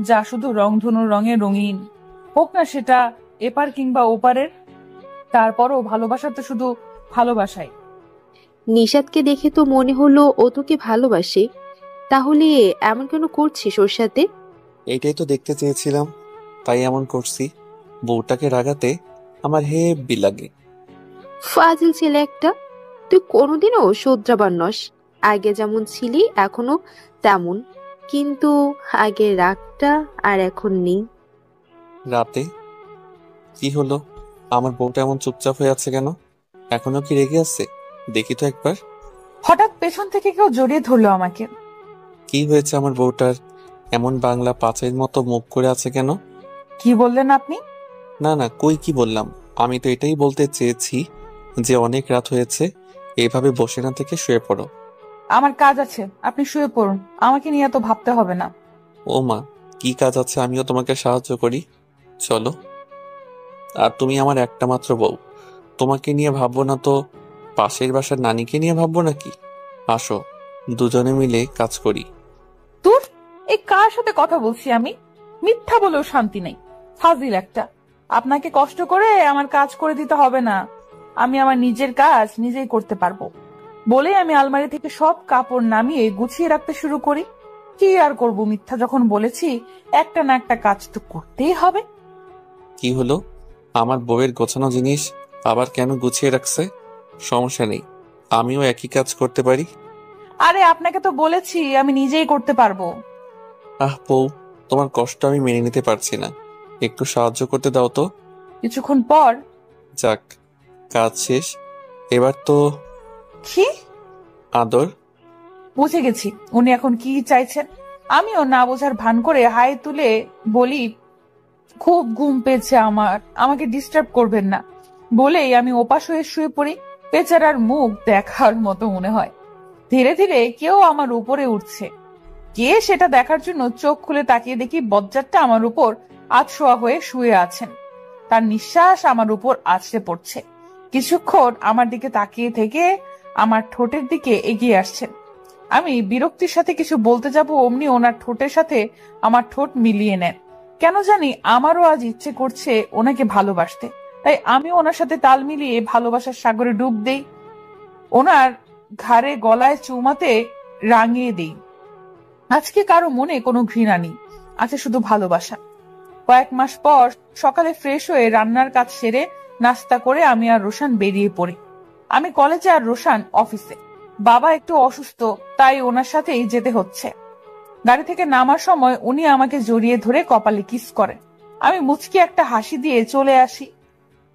যা শুধু রংধনুর রঙে রঙিন। হোক না সেটা এপার কিংবা ওপারের, তারপরও ভালোবাসা তো শুধু ভালোবাসাই। নিশাদকে দেখে তো মনে হলো ও তোকে ভালোবাসে। তাহলে এমন কেন করছিস ওর সাথে? এটাই তো দেখতে চেয়েছিলাম, তাই এমন করছি। বউটাকে রাগাতে আমার হেব্বি লাগে। ফাজিল ছেলে একটা। তুই কোনোদিনও শোধরাবার নস। আগে যেমন ছিলি এখনো তেমন, কিন্তু আগের রাগটা আর এখন নেই। রাতে কি হলো? আমার বউটা এমন চুপচাপ হয়ে আছে কেন? এখনো কি রেগে আছে? দেখি তো একবার। হঠাৎ পেছন থেকে কেউ জড়িয়ে ধরলো আমাকে। কি হয়েছে আমার বউটার? এমন বাংলা পাঁচের মতো মুখ করে আছে কেন? কি বললেন আপনি? না না, কই কি বললাম? আমি তো এটাই বলতে চেয়েছি যে অনেক রাত হয়েছে, এইভাবে বসে না থেকে শুয়ে পড়ো। আমার কাজ আছে, আপনি শুয়ে পড়ুন, আমাকে নিয়ে তো ভাবতে হবে না। ও মা, কি কাজ আছে? আমিও তোমাকে সাহায্য করি, চলো। আর তুমি আমার একটা মাত্র বউ, তোমাকে নিয়ে ভাববো না তো পাশের বাসার নানিকে নিয়ে ভাববো নাকি? আসো, দুজনে মিলে কাজ করি। তোর এই কার সাথে কথা বলছি আমি? মিথ্যা বলেও শান্তি নেই, ফাজিল একটা। আপনাকে কষ্ট করে আমার কাজ করে দিতে হবে না, আমি আমার নিজের কাজ নিজেই করতে পারবো বলে আমি আলমারি থেকে সব কাপড় নামিয়ে গুছিয়ে রাখতে শুরু করি। কি আর করব, মিথ্যা যখন বলেছি একটা না একটা কাজ তো করতেই হবে। কি হলো? আমার বউয়ের গোছানো জিনিস আবার কেন গুছিয়ে রাখছে? সমস্যা নেই, আমিও একই কাজ করতে পারি। আরে আপনাকে তো বলেছি আমি নিজেই করতে পারবো। আহ বউ, তোমার কষ্ট আমি মেনে নিতে পারছি না, একটু সাহায্য করতে দাও তো। কিছুক্ষণ পর যাক, কাজ শেষ, এবার তো কি আদর। বুঝে গেছি উনি এখন কি চাইছেন। আমিও না বোঝার ভান করে হাই তুলে বলি, খুব ঘুম পেয়েছে আমার, আমাকে ডিস্টার্ব করবেন না বলেই আমি ওপাশ হয়ে শুয়ে পড়ি। বেচারার মুখ দেখার মতো মনে হয়। ধীরে ধীরে কেউ আমার উপরে উঠছে। কে সেটা দেখার জন্য চোখ খুলে তাকিয়ে দেখি বজ্জারটা আমার উপর আধশোয়া হয়ে শুয়ে আছেন। তার নিঃশ্বাস আমার উপর আছড়ে পড়ছে। কিছুক্ষণ আমার দিকে তাকিয়ে থেকে আমার ঠোঁটের দিকে এগিয়ে আসছেন। আমি বিরক্তির সাথে কিছু বলতে যাব, অমনি ওনার ঠোঁটের সাথে আমার ঠোঁট মিলিয়ে নেন। কেন জানি আমারও আজ ইচ্ছে করছে ওনাকে ভালোবাসতে, তাই আমি ওনার সাথে তাল মিলিয়ে ভালোবাসার সাগরে ডুব দেই। ওনার ঘাড়ে গলায় চুমাতে রাঙিয়ে দেই। আজকে কারো মনে কোনো ঘৃণা নেই, আছে শুধু ভালোবাসা। কয়েক মাস পর সকালে ফ্রেশ হয়ে রান্নার কাজ সেরে নাস্তা করে আমি আর রোশান বেরিয়ে পড়ি। আমি কলেজে আর রোশান অফিসে। বাবা একটু অসুস্থ, তাই ওনার সাথেই যেতে হচ্ছে। গাড়ি থেকে নামার সময় উনি আমাকে জড়িয়ে ধরে কপালে কিস করেন। আমি মুচকি একটা হাসি দিয়ে চলে আসি।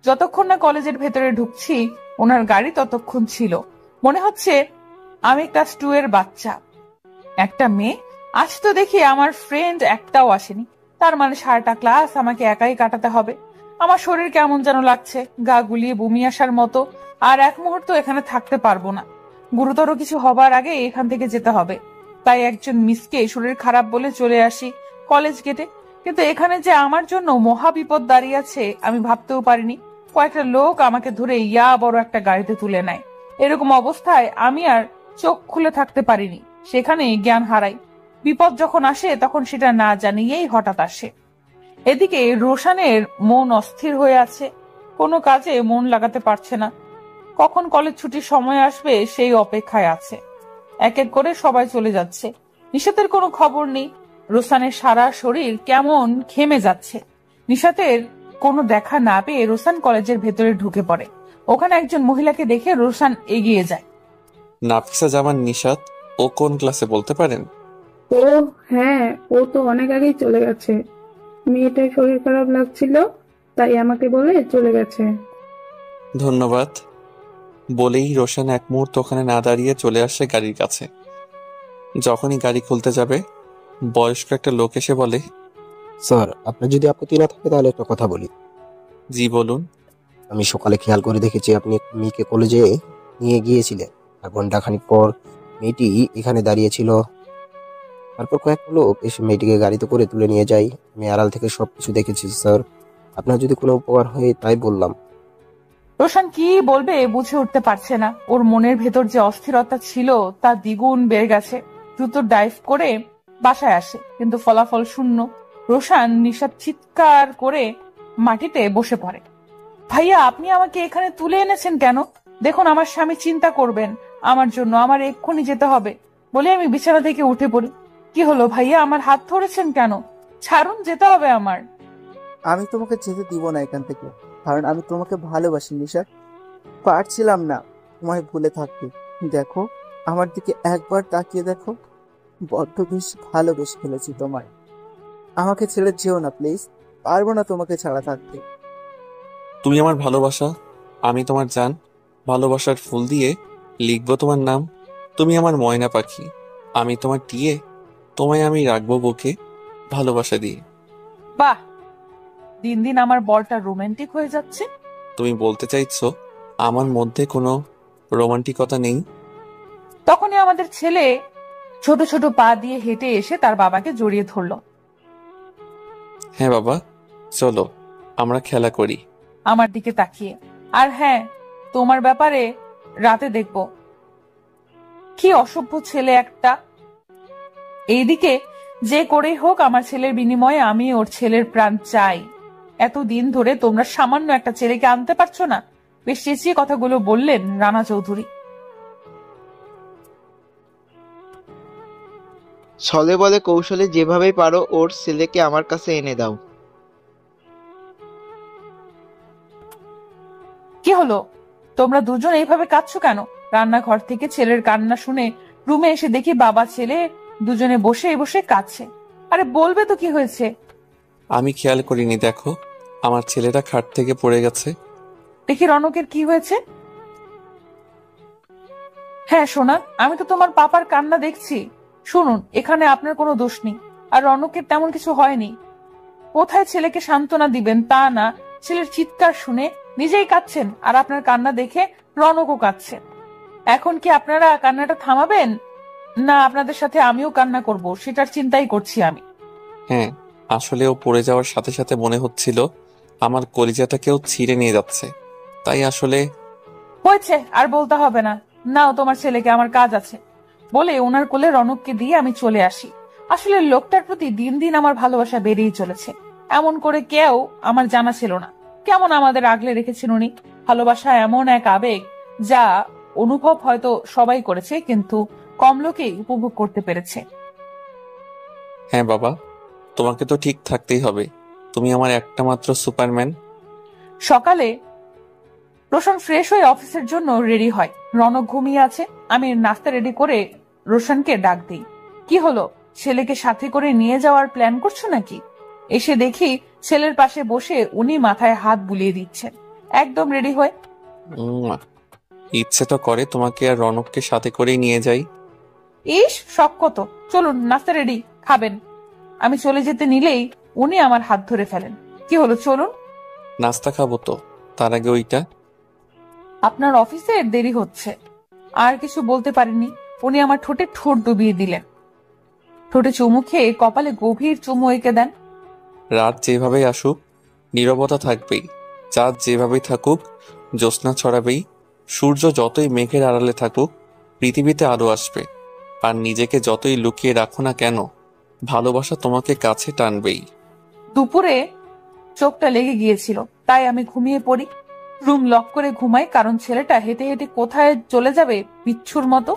যতক্ষণ না কলেজের ভেতরে ঢুকছি ওনার গাড়ি ততক্ষণ ছিল। মনে হচ্ছে আমি ক্লাস 2 এর বাচ্চা। একটা মেয়ে। আজ তো দেখি আমার ফ্রেন্ড একটাও আসেনি, তার মানে সারাটা ক্লাস আমাকে একাই কাটাতে হবে। আমার শরীর কেমন যেন লাগছে, গা গুলিয়ে বমি আসার মতো। আর এক মুহূর্ত এখানে থাকতে পারবো না, গুরুতর কিছু হবার আগে এখান থেকে যেতে হবে। তাই একজন মিসকে শরীর খারাপ বলে চলে আসি কলেজ গেটে। কিন্তু এখানে যে আমার জন্য মহা বিপদ দাঁড়িয়ে আছে আমি ভাবতেও পারিনি। কয়েকটা লোক আমাকে ধরে ইয়া বড় একটা গাড়িতে তুলে নেয়। এরকম অবস্থায় আমি আর চোখ খুলে থাকতে পারিনি, সেখানে জ্ঞান হারাই। বিপদ যখন আসে তখন সেটা না জানিয়েই হঠাৎ আসে। এদিকে রোশানের মন অস্থির হয়ে আছে, কোনো কাজে মন লাগাতে পারছে না। কখন কলেজ ছুটির সময় আসবে সেই অপেক্ষায় আছে। এক এক করে সবাই চলে যাচ্ছে, নিশাতের কোনো খবর নেই। রোশানের সারা শরীর কেমন ঘেমে যাচ্ছে। নিশাতের কোনো দেখা না পেয়ে রোশান কলেজের ভেতরে ঢুকে পড়ে। ওখানে একজন মহিলাকে দেখে রোশান এগিয়ে যায়। নাফিসা জামান নিশাত, ও কোন ক্লাসে বলতে পারেন? ও হ্যাঁ, ও তো অনেক আগেই চলে গেছে। মেয়েটার শরীর খারাপ লাগছিল, তাই আমাকে বলে চলে গেছে। ধন্যবাদ বলেই রোশন এক মুহূর্ত ওখানে না দাঁড়িয়ে চলে আসে গাড়ির কাছে। যখনই গাড়ি খুলতে যাবে বয়স্ক একটা লোক এসে বলে, স্যার, আপনার যদি আপত্তি না থাকে তাহলে একটা কথা বলি। জি বলুন। আমি সকালে খেয়াল করে দেখেছি আপনি মেয়েকে কলেজে নিয়ে গিয়েছিলেন, আর ঘন্টাখানিক পর মেয়েটি এখানে দাঁড়িয়ে ছিল। তারপর কয়েকটা লোক এসে মেয়েটিকে গাড়িতে করে তুলে নিয়ে যায়। আমি আড়াল থেকে সবকিছু দেখেছি স্যার। আপনার যদি কোনো উপকার হয় তাই বললাম। রোশন কি বলবে বুঝে উঠতে পারছে না। ওর মনের ভেতর যে অস্থিরতা ছিল তা দ্বিগুণ বেড়ে গেছে। দ্রুত ডাইভ করে বাসায় আসে, কিন্তু ফলাফল শূন্য। রোশন নিঃশ্বাস চিৎকার করে মাটিতে বসে পড়ে। ভাইয়া, আপনি আমাকে এখানে তুলে এনেছেন কেন? দেখুন, আমার স্বামী চিন্তা করবেন আমার জন্য, আমার এক্ষুনি যেতে হবে বলে আমি বিছানা থেকে উঠে পড়ি। কি হলো ভাইয়া, আমার হাত ধরেছেন কেন? ছাড়ুন, যেতে হবে আমার। আমি তোমাকে যেতে দিব না এখান থেকে, কারণ আমি তোমাকে ভালোবাসি নিশা। পারছিলাম না তোমায় ভুলে থাকতে। দেখো, আমার দিকে একবার তাকিয়ে দেখো, বড্ড বেশ ভালোবেসে ফেলেছি তোমায়। আমাকে ছেড়ে যেও না প্লিজ, পারবো না তোমাকে ছাড়া থাকতে। তুমি আমার ভালোবাসা, আমি তোমার জান। ভালোবাসার ফুল দিয়ে লিখবো তোমার নাম। তুমি আমার ময়না পাখি, আমি তোমার টিয়ে। তোমায় আমি রাখবো বুকে ভালোবাসা দিয়ে। বাহ, দিন দিন আমার বরটা রোমান্টিক হয়ে যাচ্ছে। তুমি বলতে চাইছো আমার মধ্যে কোনো রোমান্টিকতা নেই? তখনই আমাদের ছেলে ছোট ছোট পা দিয়ে হেঁটে এসে তার বাবাকে জড়িয়ে ধরলো। হ্যাঁ বাবা, চলো আমরা খেলা করি। আমার দিকে তাকিয়ে, আর হ্যাঁ, তোমার ব্যাপারে রাতে দেখব। কি অসভ্য ছেলে একটা। এইদিকে যে করেই হোক আমার ছেলের বিনিময়ে আমি ওর ছেলের প্রাণ চাই। এতদিন ধরে তোমরা সামান্য একটা ছেলেকে আনতে পারছো না। বেশ চেঁচিয়ে কথাগুলো বললেন রানা চৌধুরী। ছলে বলে কৌশলে যেভাবেই পারো ওর ছেলেকে আমার কাছে এনে দাও। কি হলো, তোমরা দুজন এইভাবে কাঁদছো কেন? রান্নাঘর থেকে ছেলের কান্না শুনে রুমে এসে দেখি বাবা ছেলে দুজনে বসে বসে কাঁদছে। আরে বলবে তো কি হয়েছে? আমি খেয়াল করিনি, দেখো আমার ছেলেটা খাট থেকে পড়ে গেছে। দেখি রনকের কি হয়েছে। হ্যাঁ সোনা, আমি তো তোমার পাপার কান্না দেখছি। শুনুন, এখানে আপনার কোনো দোষ নেই, আর রনকের তেমন কিছু হয়নি। কোথায় ছেলেকে সান্ত্বনা দিবেন তা না, ছেলের চিৎকার শুনে নিজেই কাঁদছেন, আর আপনার কান্না দেখে রনকও কাঁদছে। এখন কি আপনারা কান্নাটা থামাবেন, না আপনাদের সাথে আমিও কান্না করব সেটার চিন্তাই করছি আমি। হ্যাঁ, আসলে ও পড়ে যাওয়ার সাথে সাথে মনে হচ্ছিল আমার কলিজাটা কেউ ছিঁড়ে নিয়ে যাচ্ছে, তাই আসলে। হয়েছে, আর বলতে হবে না। নাও তোমার ছেলেকে, আমার কাজ আছে বলে ওনার কোলে রনককে দিয়ে আমি চলে আসি। আসলে লোকটার প্রতি দিন দিন আমার ভালোবাসা বেড়েই চলেছে। এমন করে কেউ আমার জানা ছিল না। কেমন আমাদের আগলে রেখেছেন উনি। ভালোবাসা এমন এক আবেগ যা অনুভব হয়তো সবাই করেছে, কিন্তু কম লোকেই উপভোগ করতে পেরেছে। হ্যাঁ বাবা, তোমাকে তো ঠিক থাকতেই হবে, তুমি আমার একটা মাত্র সুপারম্যান। সকালে রোশন ফ্রেশ হয়ে অফিসের জন্য রেডি হয়। রনক ঘুমিয়ে আছে। আমি নাস্তা রেডি করে রোশনকে ডাক দিই। কি হলো, ছেলেকে সাথে করে নিয়ে যাওয়ার প্ল্যান করছো নাকি? এসে দেখি ছেলের পাশে বসে উনি মাথায় হাত বুলিয়ে দিচ্ছেন, একদম রেডি হয়ে। ইচ্ছে তো করে তোমাকে আর রনককে সাথে করেই নিয়ে যাই। ইস, শখ কত। চলুন, নাস্তা রেডি, খাবেন। আমি চলে যেতে নিলেই উনি আমার হাত ধরে ফেলেন। কি হলো, চলুন। নাস্তা খাবো তো, তার আগে ওইটা। আপনার অফিসে দেরি হচ্ছে। আর কিছু বলতে পারেননি, উনি আমার ঠোঁটে ঠোঁট ডুবিয়ে দিলেন। ঠোঁটে চুমু খেয়ে কপালে গভীর চুমু এঁকে দেন। রাত যেভাবেই আসুক নীরবতা থাকবেই, চাঁদ যেভাবেই থাকুক জ্যোৎস্না ছড়াবেই, সূর্য যতই মেঘের আড়ালে থাকুক পৃথিবীতে আলো আসবে, আর নিজেকে যতই লুকিয়ে রাখো না কেন ভালোবাসা তোমাকে কাছে টানবেই। দুপুরে চোখটা লেগে গিয়েছিল, তাই আমি ঘুমিয়ে পড়ি। রুম লক করে ঘুমাই, কারণ ছেলেটা হেঁটে হেঁটে কোথায় চলে যাবে বিচ্ছুর মতো।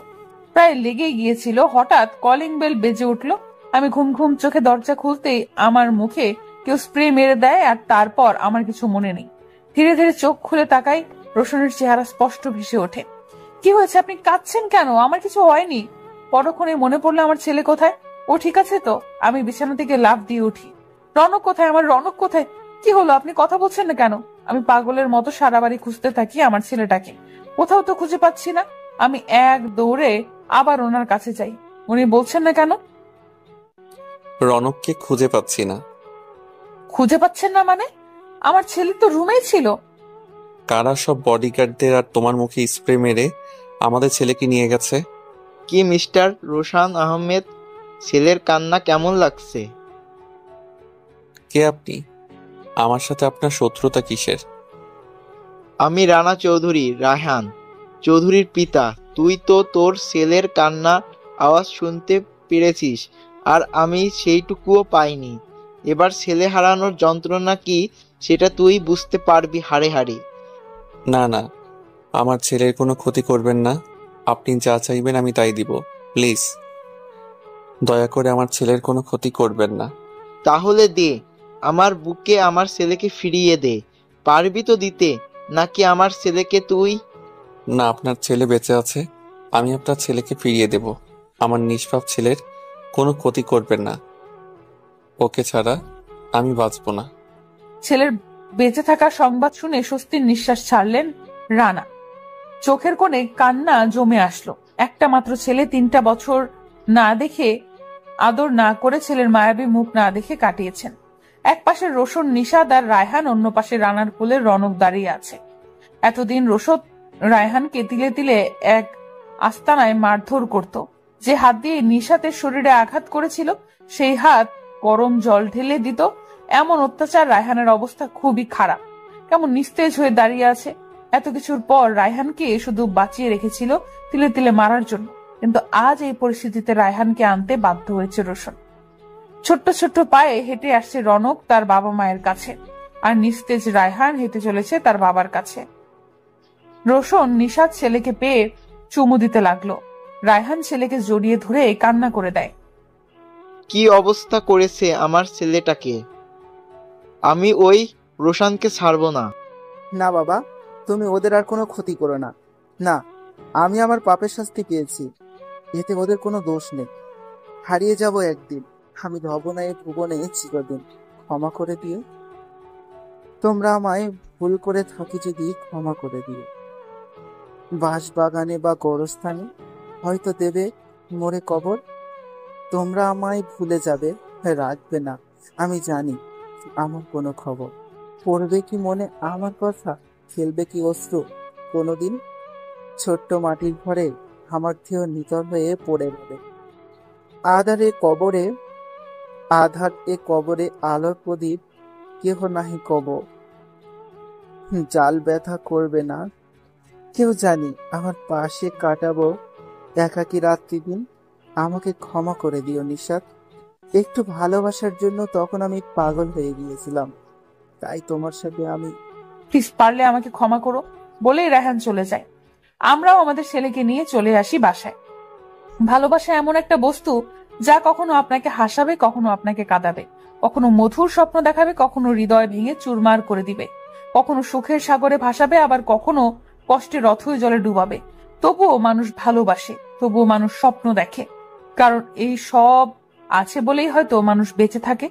প্রায় লেগেই গিয়েছিল। হঠাৎ কলিং বেল বেজে উঠলো। আমি ঘুম ঘুম চোখে দরজা খুলতেই আমার মুখে কেউ স্প্রে মেরে দেয়, আর তারপর আমার কিছু মনে নেই। ধীরে ধীরে চোখ খুলে তাকাই, রোশনের চেহারা স্পষ্ট ভেসে ওঠে। কি হয়েছে, আপনি কাঁদছেন কেন? আমার কিছু হয়নি। পরক্ষণে মনে পড়লো আমার ছেলে কোথায়। ও ঠিক আছে তো? আমি বিছানা থেকে লাফ দিয়ে উঠি। রনক কোথায়? আমার রনক কোথায়? কি হলো, আপনি কথা বলছেন না কেন? আমি পাগলের মতো সারা বাড়ি খুঁজতে থাকি আমার ছেলেটাকে, কোথাও তো খুঁজে পাচ্ছি না। আমি এক দৌড়ে আবার ওনার কাছে যাই। উনি বলছেন না কেন? রনককে খুঁজে পাচ্ছি না। খুঁজে পাচ্ছেন না মানে? আমার ছেলে তো রুমেই ছিল। কারা সব বডিগার্ডদের আর তোমার মুখে স্প্রে মেরে আমাদের ছেলেকে নিয়ে গেছে? কি মিস্টার রোশান আহমেদ, ছেলের কান্না কেমন লাগছে? কে আপনি? আমার সাথে আপনার শত্রুতা কিসের? আমি রানা চৌধুরী, রায়হান চৌধুরীর পিতা। তুই তো তোর ছেলের কান্নার আওয়াজ শুনতে পেরেছিস, আর আমি সেইটুকুও পাইনি। এবার ছেলে হারানোর যন্ত্রণা কি সেটা তুই বুঝতে পারবি হাড়ে হাড়ে। না না, আমার ছেলের কোনো ক্ষতি করবেন না। আপনি যা চাইবেন আমি তাই দিব। প্লিজ দয়া করে আমার ছেলের কোনো ক্ষতি করবেন না। তাহলে দে, আমার বুকে আমার ছেলেকে ফিরিয়ে দে। পারবি তো দিতে, নাকি আমার ছেলেকে তুই? না, আপনার ছেলে বেঁচে আছে, আমি আপনার ছেলেকে ফিরিয়ে দেব। আমার নিষ্পাপ ছেলের কোনো ক্ষতি করবেন না। ওকে ছাড়া আমি বাঁচব না। ছেলের বেঁচে থাকার সংবাদ শুনে স্বস্তির নিঃশ্বাস ছাড়লেন রানা। চোখের কোণে কান্না জমে আসলো। একটা মাত্র ছেলে, 3টা বছর না দেখে, আদর না করে, ছেলের মায়াবী মুখ না দেখে কাটিয়েছেন। এক পাশে রোশন, নিশাদ আর রায়হান, অন্য পাশে রানার কোলে রনক দাঁড়িয়ে আছে। এতদিন রোশন রায়হানকে তিলে তিলে এক আস্তানায় মারধর করত। যে হাত দিয়ে নিশাতের শরীরে আঘাত করেছিল সেই হাত গরম জল ঢেলে দিত। এমন অত্যাচার, রায়হানের অবস্থা খুবই খারাপ। কেমন নিস্তেজ হয়ে দাঁড়িয়ে আছে। এত কিছুর পর রায়হানকে শুধু বাঁচিয়ে রেখেছিল তিলে তিলে মারার জন্য, কিন্তু আজ এই পরিস্থিতিতে রায়হানকে আনতে বাধ্য হয়েছে রোশন। ছোট্ট ছোট্ট পায়ে হেঁটে আসছে রনক তার বাবা মায়ের কাছে, আর নিস্তেজ রায়হান হেঁটে চলেছে তার বাবার কাছে। রোশন নিশাদ ছেলেকে পেয়ে চুমু দিতে লাগলো। রায়হান ছেলেকে জড়িয়ে ধরে কান্না করে দেয়। কি অবস্থা করেছে আমার ছেলেটাকে! আমি ওই রোশানকে ছাড়বো না। না বাবা, তুমি ওদের আর কোনো ক্ষতি করো না। না, আমি আমার পাপের শাস্তি পেয়েছি, এতে ওদের কোনো দোষ নেই। হারিয়ে যাব একদিন, আমি রব না এই ভুবনে চিরদিন। ক্ষমা করে দিও। তোমরা আমায় ভুল করে থাকি যদি ক্ষমা করে দিও। বাঁশ বাগানে বা গোরস্থানে হয়তো দেবে মরে কবর। তোমরা আমায় ভুলে যাবে, রাখবে না আমি জানি আমার কোনো খবর। পড়বে কি মনে আমার কথা, ফেলবে কি অশ্রু কোনোদিন? ছোট্ট মাটির ঘরে আমার দেহ নিতর হয়ে পড়ে রবে। আধার এ কবরে আলোর প্রদীপ কেহ নাহি কবর। জাল ব্যথা করবে না কেউ, জানি আমার পাশে কাটাবো একাকী রাত্রি দিন। আমাকে ক্ষমা করে দিও নিশাত, একটু ভালোবাসার জন্য তখন আমি পাগল হয়ে গিয়েছিলাম, তাই তোমার সাথে আমি। প্লিজ পারলে আমাকে ক্ষমা করো বলেই রায়হান চলে যায়। আমরাও আমাদের ছেলেকে নিয়ে চলে আসি বাসায়। ভালোবাসা এমন একটা বস্তু যা কখনো আপনাকে হাসাবে, কখনো আপনাকে কাঁদাবে, কখনো মধুর স্বপ্ন দেখাবে, কখনো হৃদয় ভেঙে চুরমার করে দিবে, কখনো সুখের সাগরে ভাসাবে, আবার কখনো কষ্টের অথৈ জলে ডুবাবে। তবুও মানুষ ভালোবাসে, তবুও মানুষ স্বপ্ন দেখে, কারণ এই সব আছে বলেই হয়তো মানুষ বেঁচে থাকে।